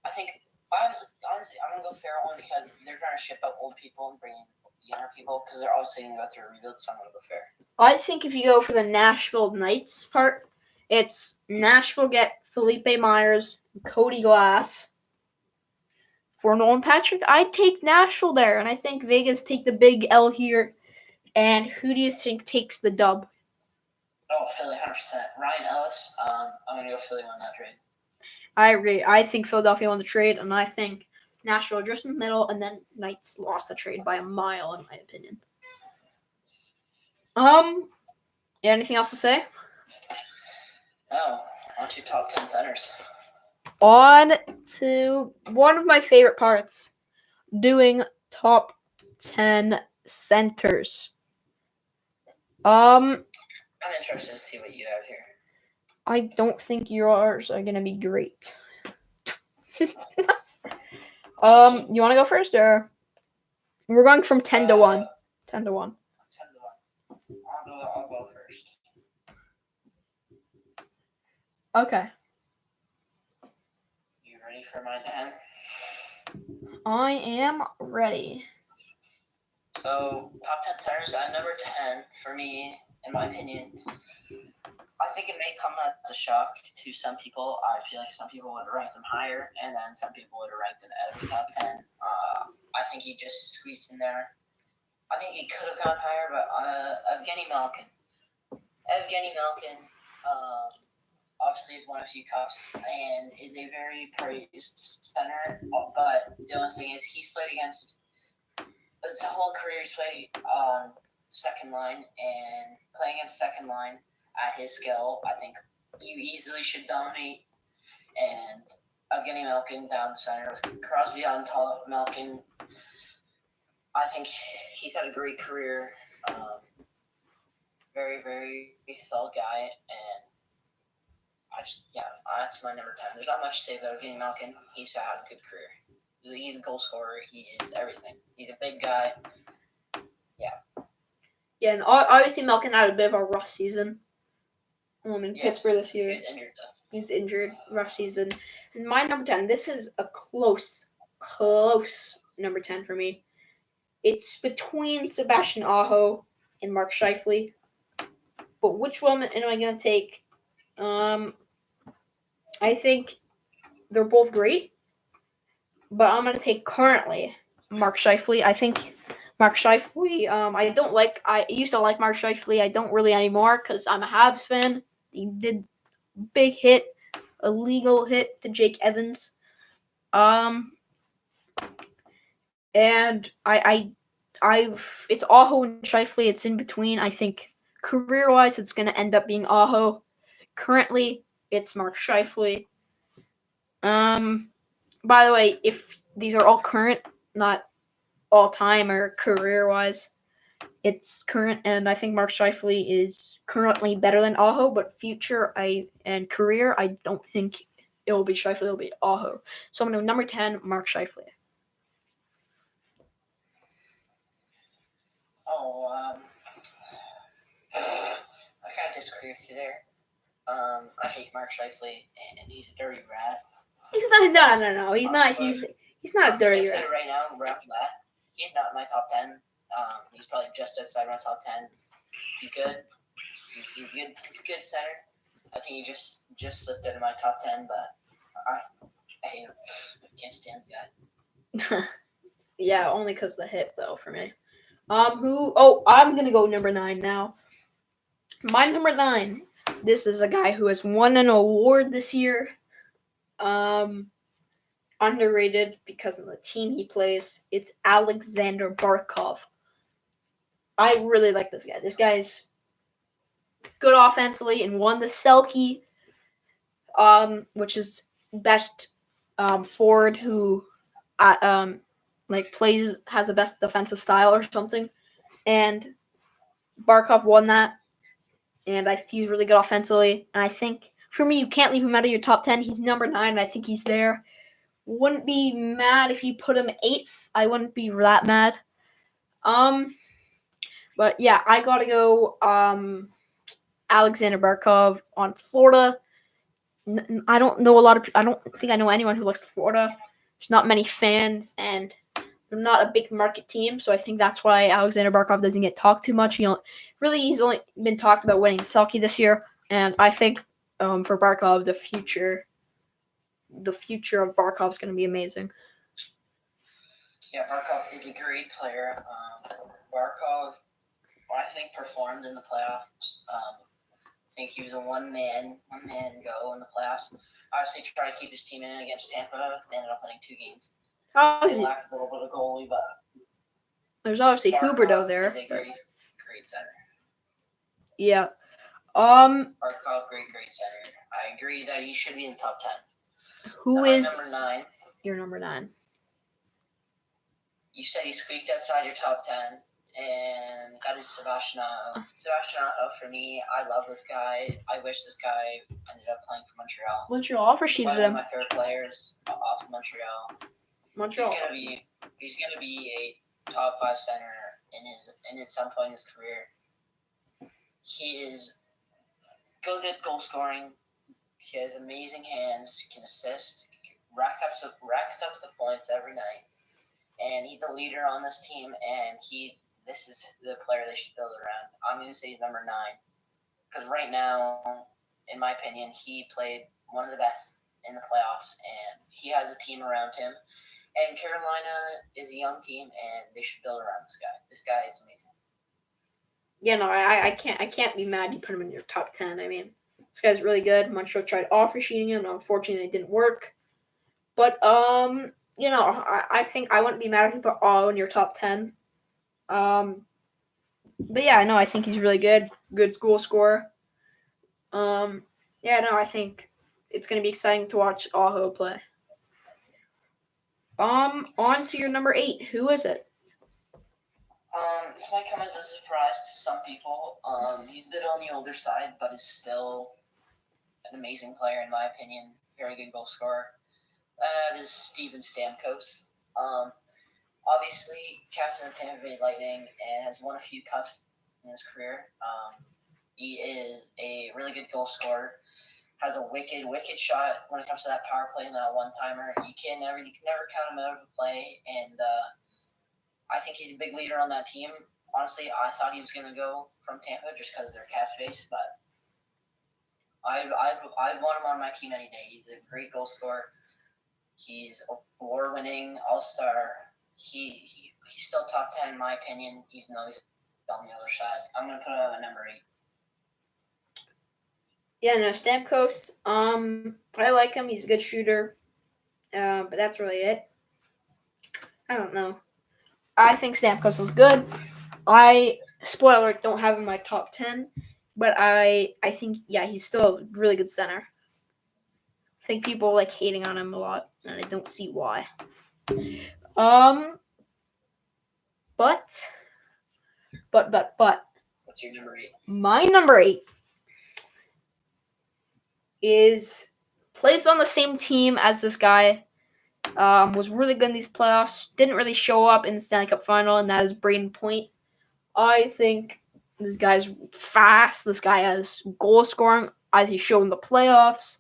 I think honestly, I'm gonna go fair only because they're trying to ship out old people and bring in younger people because they're obviously gonna go through a rebuild. So I'm gonna go fair. I think if you go for the Nashville Knights part, it's Nashville get Felipe Myers, Cody Glass. For Nolan Patrick, I'd take Nashville there, and I think Vegas take the big L here. And who do you think takes the dub? Oh, Philly, 100%. Ryan Ellis. I'm gonna go Philly on that trade. I agree. I think Philadelphia won the trade, and I think Nashville just in the middle, and then Knights lost the trade by a mile, in my opinion. Anything else to say? No. On to top 10 centers. On to one of my favorite parts, doing top 10 centers. I'm interested to see what you have here. I don't think yours are gonna be great. You want to go first, or we're going from 10 to 1? 10 to 1. 10 to 1. I'll go first. Okay. You ready for my 10? I am ready. So, top 10 centers at number 10 for me, in my opinion. I think it may come as a shock to some people. I feel like some people would rank them higher, and then some people would rank them out of the top 10. I think he just squeezed in there. I think he could have gone higher, but Evgeny Malkin. Obviously he's won a few cups and is a very praised center. But the only thing is he's played against his whole career. He's played on second line, and playing against second line at his skill, I think you easily should dominate And Evgeny Malkin down center with Crosby on top. Malkin, I think he's had a great career. Very, very solid guy. And that's my number 10. There's not much to say about Evgeny Malkin. He's had a good career. He's a goal scorer. He is everything. He's a big guy. Yeah, and obviously Malkin had a bit of a rough season. In Pittsburgh this year. He's injured though. He's injured. Rough season. And my number 10, this is a close number 10 for me. It's between Sebastian Aho and Mark Scheifele. But which one am I going to take? I think they're both great. But I'm going to take currently Mark Scheifele. I think Mark Scheifele, I used to like Mark Scheifele. I don't really anymore because I'm a Habs fan. He did big hit, a legal hit to Jake Evans. And it's Aho and Scheifele. It's in between. I think career-wise, it's going to end up being Aho. Currently, it's Mark Scheifele. By the way, if these are all current, not all time or career-wise, it's current, and I think Mark Scheifele is currently better than Aho, but future and career, I don't think it will be Scheifele, it will be Aho. So I'm going to number 10, Mark Scheifele. I kind of disagree with you there. I hate Mark Scheifele, and he's a dirty rat. He's not. No. He's not. He's not a dirty rat. Say right now, right off the bat, he's not in my top 10. He's probably just outside my top 10. He's good. He's good. He's a good center. I think he just slipped out of my top 10, but I hate him. I can't stand the guy. Yeah, only because the hit though for me. I'm gonna go number 9 now. My number 9. This is a guy who has won an award this year. Underrated because of the team he plays. It's Alexander Barkov. I really like this guy. This guy's good offensively and won the Selke, which is best forward who has the best defensive style or something. And Barkov won that. And he's really good offensively. And I think, for me, you can't leave him out of your top 10. He's number 9, and I think he's there. Wouldn't be mad if you put him 8th. I wouldn't be that mad. But yeah, I gotta go Alexander Barkov on Florida. I don't think I know anyone who likes Florida. There's not many fans, and they're not a big market team, so I think that's why Alexander Barkov doesn't get talked too much. He's only been talked about winning Selke this year, and I think for Barkov, the future of Barkov is going to be amazing. Yeah, Barkov is a great player. Barkov, I think, performed in the playoffs. I think he was a one-man go in the playoffs. Obviously, tried to keep his team in against Tampa. They ended up winning 2 games. They lacked a little bit of goalie, but there's obviously Huberdeau there. Is a great center. Yeah. Barkov, great center. I agree that he should be in the top 10. Who is number 9? Your number 9. You said he squeaked outside your top 10, and that is Sebastian Aho. Sebastian Aho, for me, I love this guy. I wish this guy ended up playing for Montreal. Montreal offersheeted him. One of my favorite players off of Montreal. He's gonna be a top 5 center in some point in his career. He is good at goal scoring. He has amazing hands. Can assist. Racks up the points every night. And he's a leader on this team. And this is the player they should build around. I'm going to say he's number 9 because right now, in my opinion, he played one of the best in the playoffs, and he has a team around him. And Carolina is a young team, and they should build around this guy. This guy is amazing. Yeah, no, I can't be mad you put him in your top 10. I mean, this guy's really good. Montreal tried offer sheeting him, and unfortunately it didn't work. But I think I wouldn't be mad if you put Aho in your top 10. But yeah, I think he's really good. Good goal scorer. I think it's going to be exciting to watch Aho play. On to your number 8. Who is it? This might come as a surprise to some people. He's a bit on the older side, but is still an amazing player in my opinion. Very good goal scorer. That is Steven Stamkos. Obviously, captain of Tampa Bay Lightning and has won a few cups in his career. He is a really good goal scorer. Has a wicked shot when it comes to that power play and that one-timer. You can never count him out of a play, and I think he's a big leader on that team. Honestly, I thought he was going to go from Tampa just because of their cap space, but I'd want him on my team any day. He's a great goal scorer. He's award-winning All-Star. He's still top 10 in my opinion, even though he's on the other side. I'm going to put him at number 8. Yeah, no, Stamkos. I like him. He's a good shooter. But that's really it. I don't know. I think Stamkos was good. Spoiler, don't have him in my top 10, but I think he's still a really good center. I think people like hating on him a lot, and I don't see why. But. What's your number 8? My number 8 plays on the same team as this guy. Was really good in these playoffs. Didn't really show up in the Stanley Cup final, and that is Braden Point. I think this guy's fast. This guy has goal scoring as he showed in the playoffs.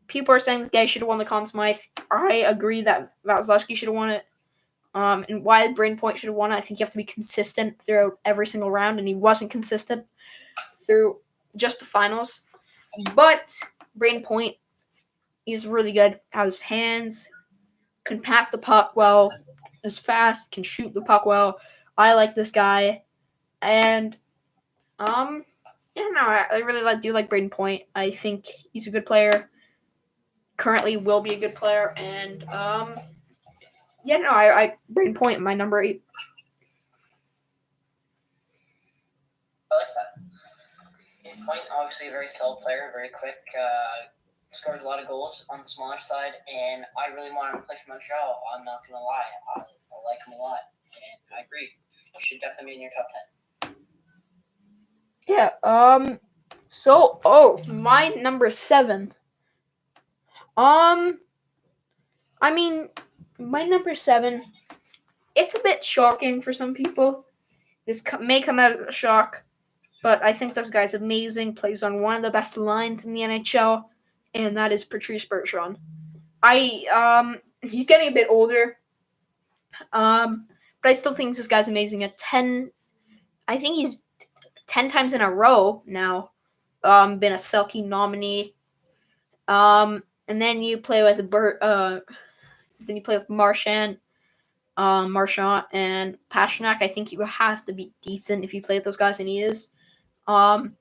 People are saying this guy should have won the Conn Smythe. I agree that Vasilevsky should have won it. And why Braden Point should have won it, I think you have to be consistent throughout every single round, and he wasn't consistent through just the finals. But Braden Point, he's really good. Has hands, can pass the puck well, is fast, can shoot the puck well. I like this guy, and I really do like Braden Point. I think he's a good player. Currently, will be a good player, and Braden Point, my number 8. I like that. Point, obviously a very solid player, very quick, scores a lot of goals on the smaller side, and I really want him to play for Montreal. I'm not going to lie. I like him a lot, and I agree. He should definitely be in your top 10. Yeah, my number 7. My number 7, it's a bit shocking for some people. This may come out as a shock, but I think this guy's amazing. Plays on one of the best lines in the NHL, and that is Patrice Bergeron. He's getting a bit older, but I still think this guy's amazing. I think he's 10 times in a row now, been a Selke nominee. And then you play with Marchand and Pastrnak. I think you have to be decent if you play with those guys, and he is. The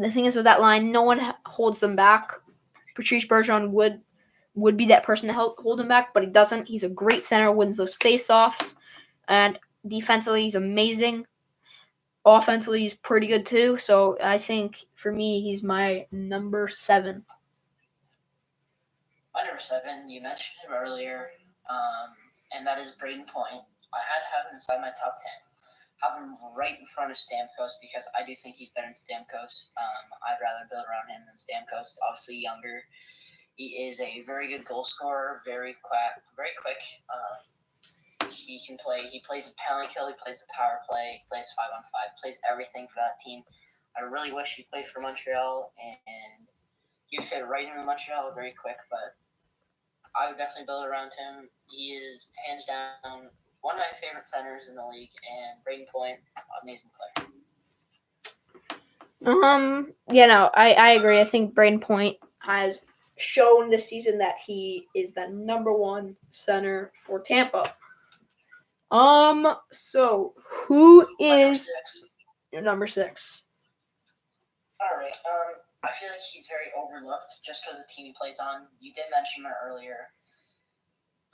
thing is with that line, no one holds them back. Patrice Bergeron would be that person to hold him back, but he doesn't. He's a great center, wins those face-offs, and defensively he's amazing. Offensively he's pretty good too. So I think for me he's my number 7. My number 7, you mentioned him earlier, and that is Braden Point. I had to have him inside my top 10. Have him right in front of Stamkos because I do think he's better than Stamkos. I'd rather build around him than Stamkos. Obviously younger. He is a very good goal scorer, very quick. He can play. He plays a penalty kill. He plays a power play. He plays 5-on-5. Plays everything for that team. I really wish he played for Montreal, and he would fit right into Montreal very quick. But I would definitely build around him. He is hands down one of my favorite centers in the league, and Braden Point, amazing player. I agree. I think Braden Point has shown this season that he is the number 1 center for Tampa. So who is your number 6? All right. I feel like he's very overlooked just because of the team he plays on. You did mention him earlier.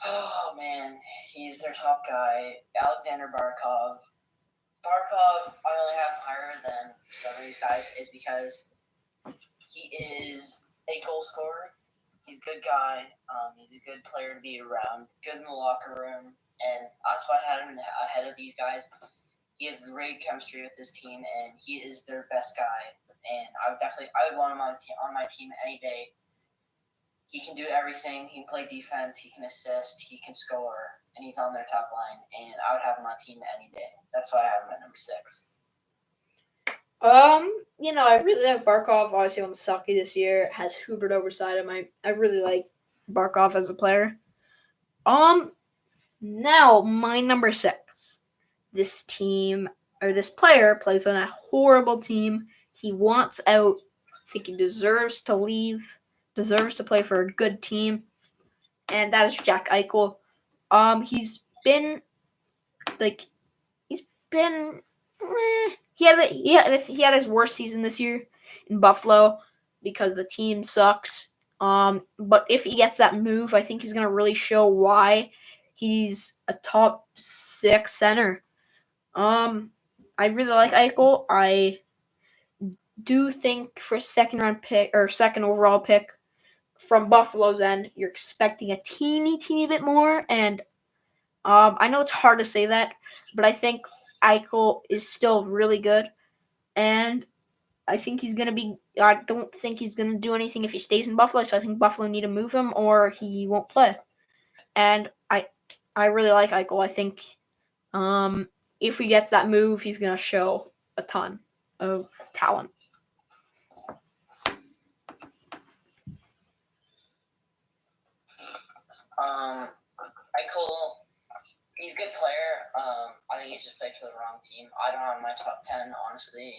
Oh man, he's their top guy, Alexander Barkov. Barkov, I only have higher than some of these guys is because he is a goal scorer. He's a good guy. He's a good player to be around. Good in the locker room, and that's why I had him ahead of these guys. He has great chemistry with his team, and he is their best guy. And I would want him on my team any day. He can do everything. He can play defense. He can assist. He can score, and he's on their top line. And I would have him on my team any day. That's why I have him at number 6. I really like Barkov. Obviously, on the Sucky this year, has Hubert overside him. I really like Barkov as a player. Now my number 6. This player plays on a horrible team. He wants out. I think he deserves to leave. Deserves to play for a good team, and that is Jack Eichel. He's been like he's been. He had his worst season this year in Buffalo because the team sucks. But if he gets that move, I think he's gonna really show why he's a top 6 center. I really like Eichel. I do think for second round pick or second overall pick from Buffalo's end, you're expecting a teeny bit more, and I know it's hard to say that, but I think Eichel is still really good, and I think he's gonna be. I don't think he's gonna do anything if he stays in Buffalo. So I think Buffalo need to move him, or he won't play. And I really like Eichel. I think if he gets that move, he's gonna show a ton of talent. Eichel, he's a good player. I think he just played for the wrong team. I don't have my top 10, honestly,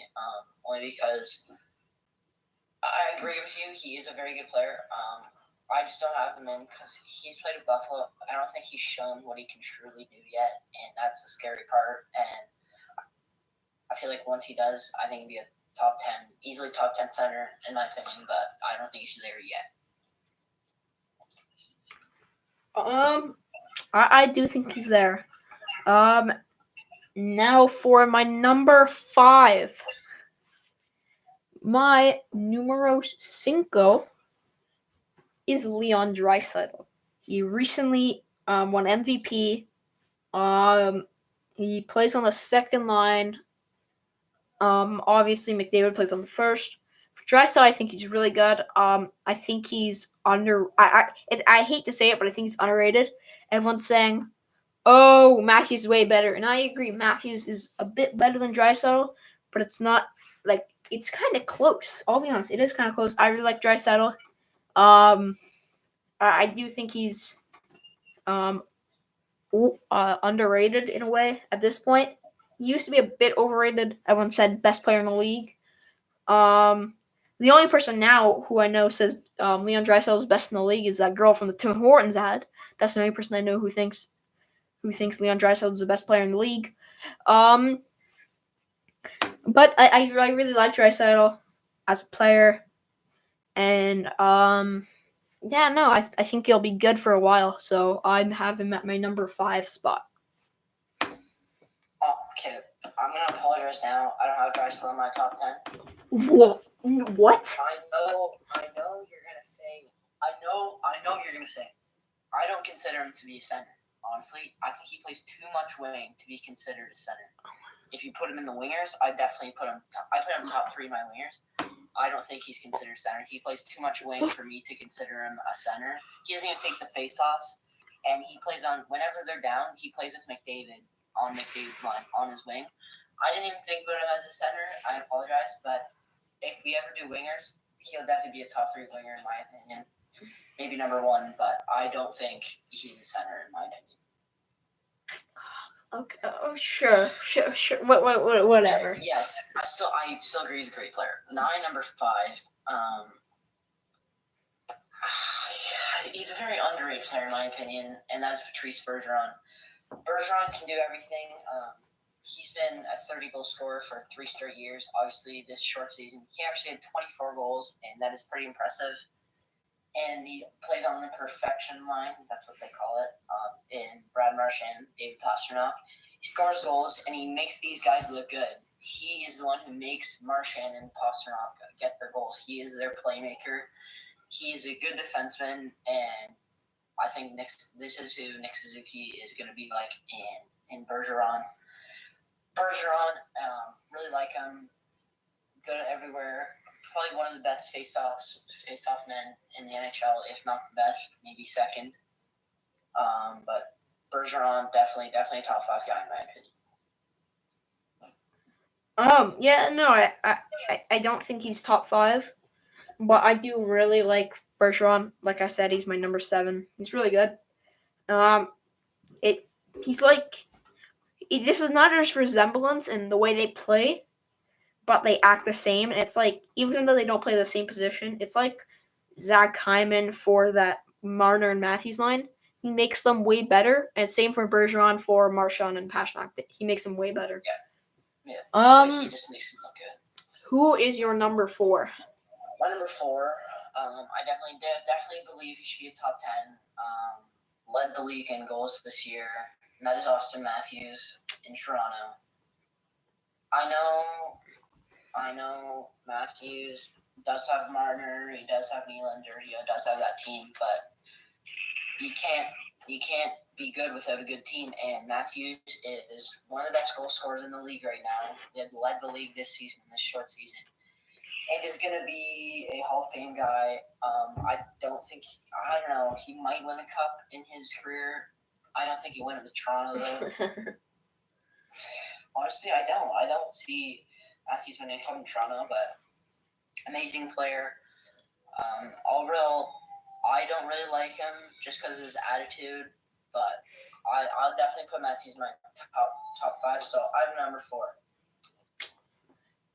only because I agree with you. He is a very good player. I just don't have him in because he's played at Buffalo. I don't think he's shown what he can truly do yet, and that's the scary part. And I feel like once he does, I think he'll be a top 10, easily top 10 center, in my opinion, but I don't think he's there yet. I do think he's there. Now for my number 5. My numero 5 is Leon Draisaitl. He recently won MVP. He plays on the second line. Obviously McDavid plays on the first. For Draisaitl, I think he's really good. I think he's I hate to say it, but I think he's underrated. Everyone's saying, "Oh, Matthews is way better," and I agree. Matthews is a bit better than Draisaitl, but it's not like it's kind of close. I'll be honest, it is kind of close. I really like Draisaitl. I do think he's underrated in a way at this point. He used to be a bit overrated. Everyone said best player in the league. The only person now who I know says Leon Draisaitl is best in the league is that girl from the Tim Hortons ad. That's the only person I know who thinks Leon Draisaitl is the best player in the league. But I really like Draisaitl as a player, and I think he'll be good for a while. So I have him at my number 5 spot. Okay, I'm gonna apologize now. I don't have Draisaitl in my top 10. What? I know you're gonna say. I know you're gonna say. I don't consider him to be a center. Honestly, I think he plays too much wing to be considered a center. If you put him in the wingers, I definitely put him. I put him top 3 in my wingers. I don't think he's considered center. He plays too much wing for me to consider him a center. He doesn't even take the face-offs, and he plays on whenever they're down. He plays with McDavid on McDavid's line on his wing. I didn't even think about him as a center. I apologize, but if we ever do wingers, he'll definitely be a top 3 winger in my opinion. Maybe number 1, but I don't think he's a center in my opinion. Okay. Oh, sure. Whatever. Yes, I still agree he's a great player. My number 5. He's a very underrated player in my opinion, and that's Patrice Bergeron. Bergeron can do everything. He's been a 30-goal scorer for 3 straight years. Obviously, this short season, he actually had 24 goals, and that is pretty impressive. And he plays on the perfection line. That's what they call it. In Brad Marchand, David Pastrnak. He scores goals, and he makes these guys look good. He is the one who makes Marchand and Pasternak get their goals. He is their playmaker. He is a good defenseman, and I think this is who Nick Suzuki is going to be like in Bergeron. Bergeron, really like him. Good everywhere. Probably one of the best face-off men in the NHL, if not the best, maybe second. But Bergeron definitely a top 5 guy in my opinion. Yeah, no, I don't think he's top 5, but I do really like Bergeron. Like I said, he's my number 7. He's really good. He's like, this is not just resemblance in the way they play, but they act the same. And it's like, even though they don't play the same position, it's like Zach Hyman for that Marner and Matthews line. He makes them way better. And same for Bergeron for Marchand and Pasternak. He makes them way better. Yeah. So he just makes them look good. Who is your number 4? My number 4, I definitely believe he should be a top 10. Led the league in goals this year, and that is Austin Matthews in Toronto. I know Matthews does have Marner, he does have Nylander, he does have that team, but you can't be good without a good team, and Matthews is one of the best goal scorers in the league right now. He had led the league this short season. And is going to be a Hall of Fame guy. I don't know. He might win a cup in his career. I don't think he win it with Toronto, though. Honestly, I don't see Matthews winning a cup in Toronto, but amazing player. Overall, I don't really like him just because of his attitude, but I'll definitely put Matthews in my top 5, so I'm number 4.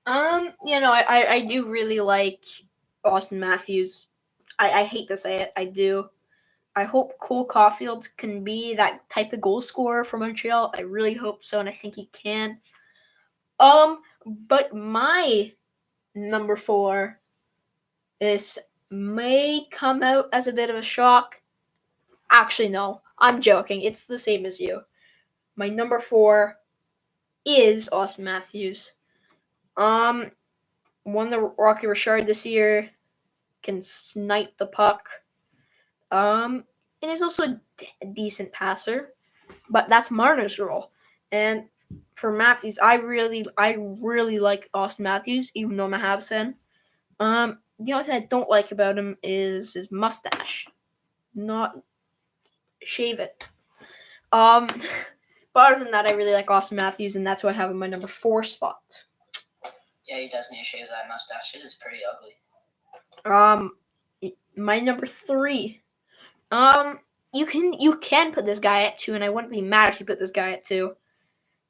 I do really like Austin Matthews. I hate to say it, I do. I hope Cole Caulfield can be that type of goal scorer for Montreal. I really hope so, and I think he can. But my number 4 may come out as a bit of a shock. Actually, no, I'm joking. It's the same as you. My number 4 is Austin Matthews. Won the Rocky Richard this year, can snipe the puck. And is also a decent passer, but that's Marner's role. And for Matthews, I really like Austin Matthews, even though I'm a Habs fan. The only thing I don't like about him is his mustache. Not shave it. But other than that, I really like Austin Matthews, and that's who I have in my number 4 spot. Yeah, he does need to shave that mustache. It is pretty ugly. My number 3. You can put this guy at 2, and I wouldn't be mad if you put this guy at 2.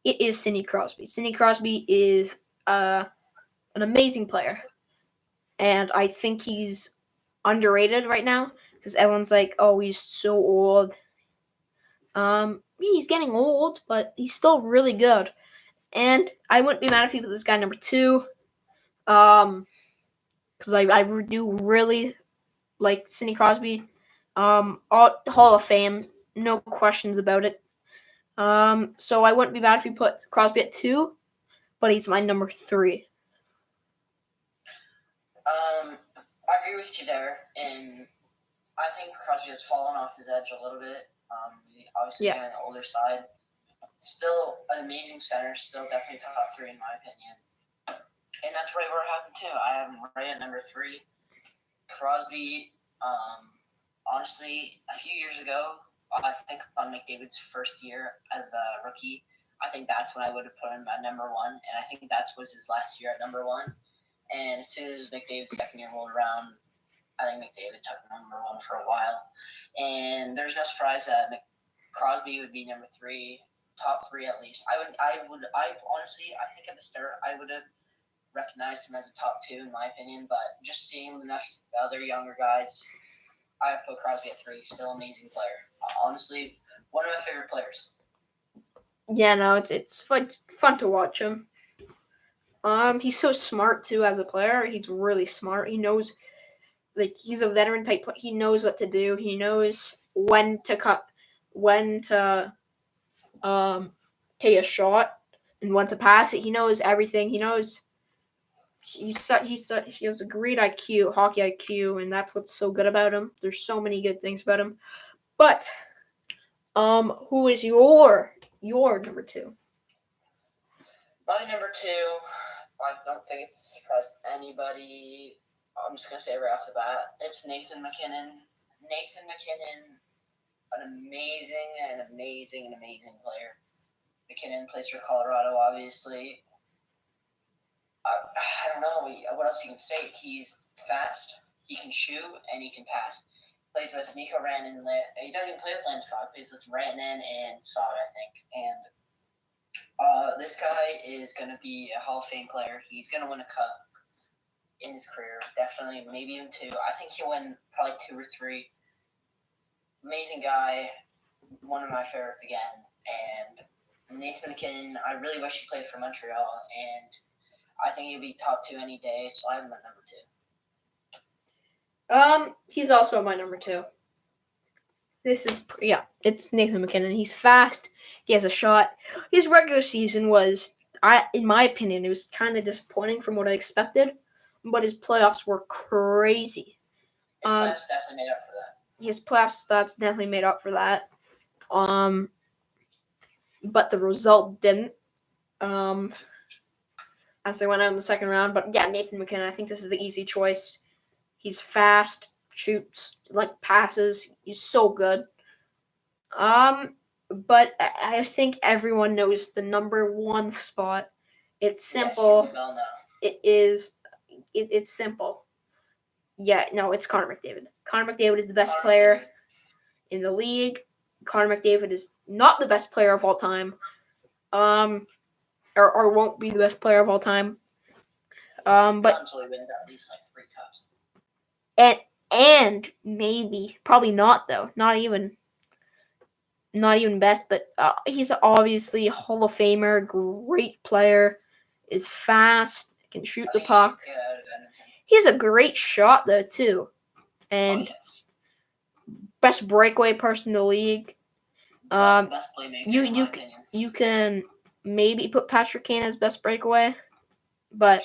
It is Sidney Crosby. Sidney Crosby is an amazing player, and I think he's underrated right now because everyone's like, "Oh, he's so old." He's getting old, but he's still really good, and I wouldn't be mad if you put this guy number 2. Because I do really like Sidney Crosby. Hall of Fame, no questions about it. So I wouldn't be mad if you put Crosby at 2, but he's my number 3. I agree with you there, and I think Crosby has fallen off his edge a little bit. Obviously, on the older side, still an amazing center, still definitely top 3 in my opinion. And that's right where I have him too. I have him right at number 3. Crosby, honestly, a few years ago, I think on McDavid's first year as a rookie, I think that's when I would have put him at number 1, and I think that was his last year at number 1. And as soon as McDavid's second year rolled around, I think McDavid took number 1 for a while. And there's no surprise that Crosby would be number 3, top 3 at least. I honestly, I think at the start I would have recognized him as a top 2 in my opinion, but just seeing the other younger guys, I put Crosby at 3. Still amazing player. Honestly, one of my favorite players. Yeah, no, it's fun to watch him. He's so smart too as a player. He's really smart. He knows, like, he's a veteran type player. He knows what to do. He knows when to cut, when to take a shot and when to pass it. He knows everything. He knows he has a great IQ, hockey IQ, and that's what's so good about him. There's so many good things about him. But who is your number two? My number two, I don't think it's a surprise to anybody. I'm just gonna say right off the bat, it's Nathan MacKinnon. Nathan MacKinnon, an amazing player. MacKinnon plays for Colorado, obviously. I don't know what else you can say. He's fast, he can shoot, and he can pass. Plays with Nico Rantanen. He doesn't even play with Landeskog. He plays with Rantanen and Saad, I think. And this guy is going to be a Hall of Fame player. He's going to win a cup in his career, definitely, maybe even two. I think he'll win probably 2 or 3. Amazing guy, one of my favorites again. And Nathan MacKinnon, I really wish he played for Montreal, and I think he'd be top 2 any day, so I have him at number 2. He's also my number 2. It's Nathan MacKinnon. He's fast. He has a shot. His regular season was, in my opinion, it was kind of disappointing from what I expected, but his playoffs were crazy. His playoffs definitely made up for that. His playoff stats definitely made up for that. But the result didn't. As they went out in the second round. But yeah, Nathan MacKinnon, I think this is the easy choice. He's fast, shoots, passes. He's so good. But I think everyone knows the number 1 spot. It's simple. Yes, you will know. It is. It's simple. Yeah, no, it's Connor McDavid. Connor McDavid is the best player in the league. Connor McDavid is not the best player of all time. Or won't be the best player of all time. But not until he wins at least 3 cups. And maybe, probably not though. Not even best, but he's obviously a Hall of Famer, great player, is fast, can shoot the puck. He has a great shot though too, and best breakaway person in the league. Best playmaker. You can maybe put Patrick Kane as best breakaway, but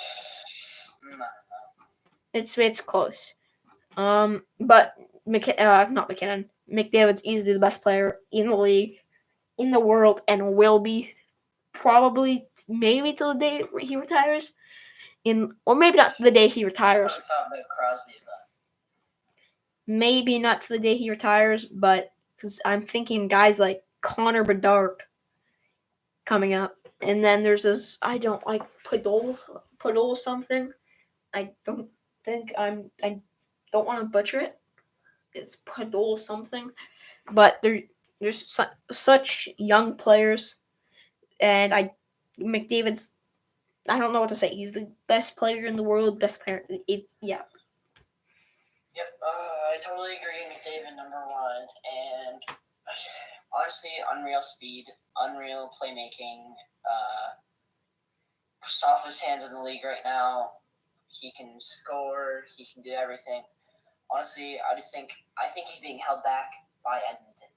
it's close. But not McKinnon. McDavid's easily the best player in the league, in the world, and will be probably maybe till the day he retires. Or maybe not the day he retires. Maybe not to the day he retires, but because I'm thinking guys like Connor Bedard coming up, and then there's this Podol something. I don't want to butcher it. It's Podol something, but there's such young players, and McDavid's. I don't know what to say. He's the best player in the world. Best player. Yep, I totally agree. McDavid number 1, and honestly, unreal speed, unreal playmaking. Softest hands in the league right now. He can score. He can do everything. Honestly, I think he's being held back by Edmonton.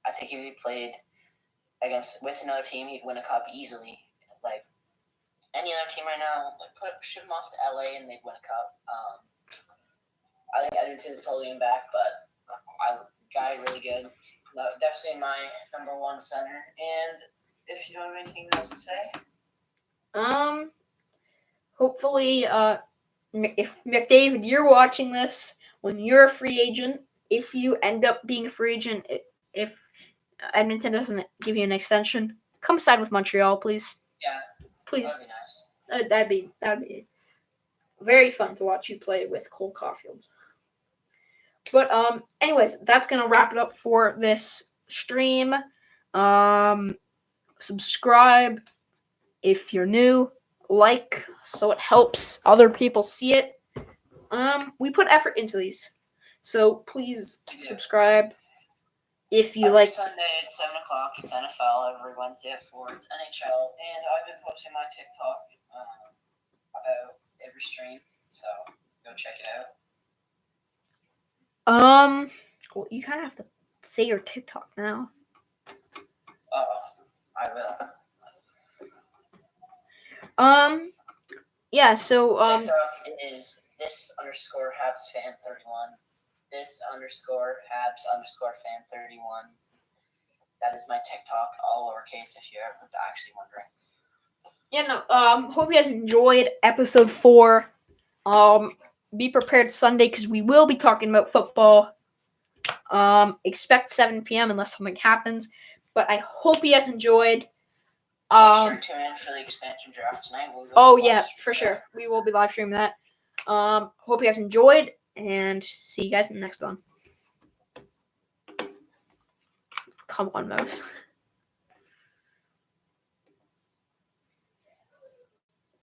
I think if he played with another team, he'd win a cup easily. Any other team right now, ship him off to LA and they'd win a cup. I think Edmonton is totally in back, but guy really good. Definitely my number 1 center. And if you don't have anything else to say, hopefully, if McDavid, you're watching this when you're a free agent, if you end up being a free agent, if Edmonton doesn't give you an extension, come sign with Montreal, please. Yeah, please. That'd be nice. That'd be very fun to watch you play with Cole Caulfield. But anyways, that's gonna wrap it up for this stream. Subscribe if you're new. Like so it helps other people see it. We put effort into these, so please subscribe if you like. Sunday at 7:00 it's NFL. Every Wednesday at 4 it's NHL, and I've been posting my TikTok about every stream, so go check it out. Well, you kind of have to say your TikTok now. I will. Yeah. So TikTok is this_Habs_fan31. This_Habs_fan31. That is my TikTok, all lowercase. If you're actually wondering. yeah. No. Hope you guys enjoyed episode 4. Be prepared Sunday because we will be talking about football. Expect 7 p.m. unless something happens. But I hope you guys enjoyed. Make sure to tune in for the expansion draft tonight. Oh yeah, for sure. We will be live streaming that. Hope you guys enjoyed, and see you guys in the next one. Come on, Mouse.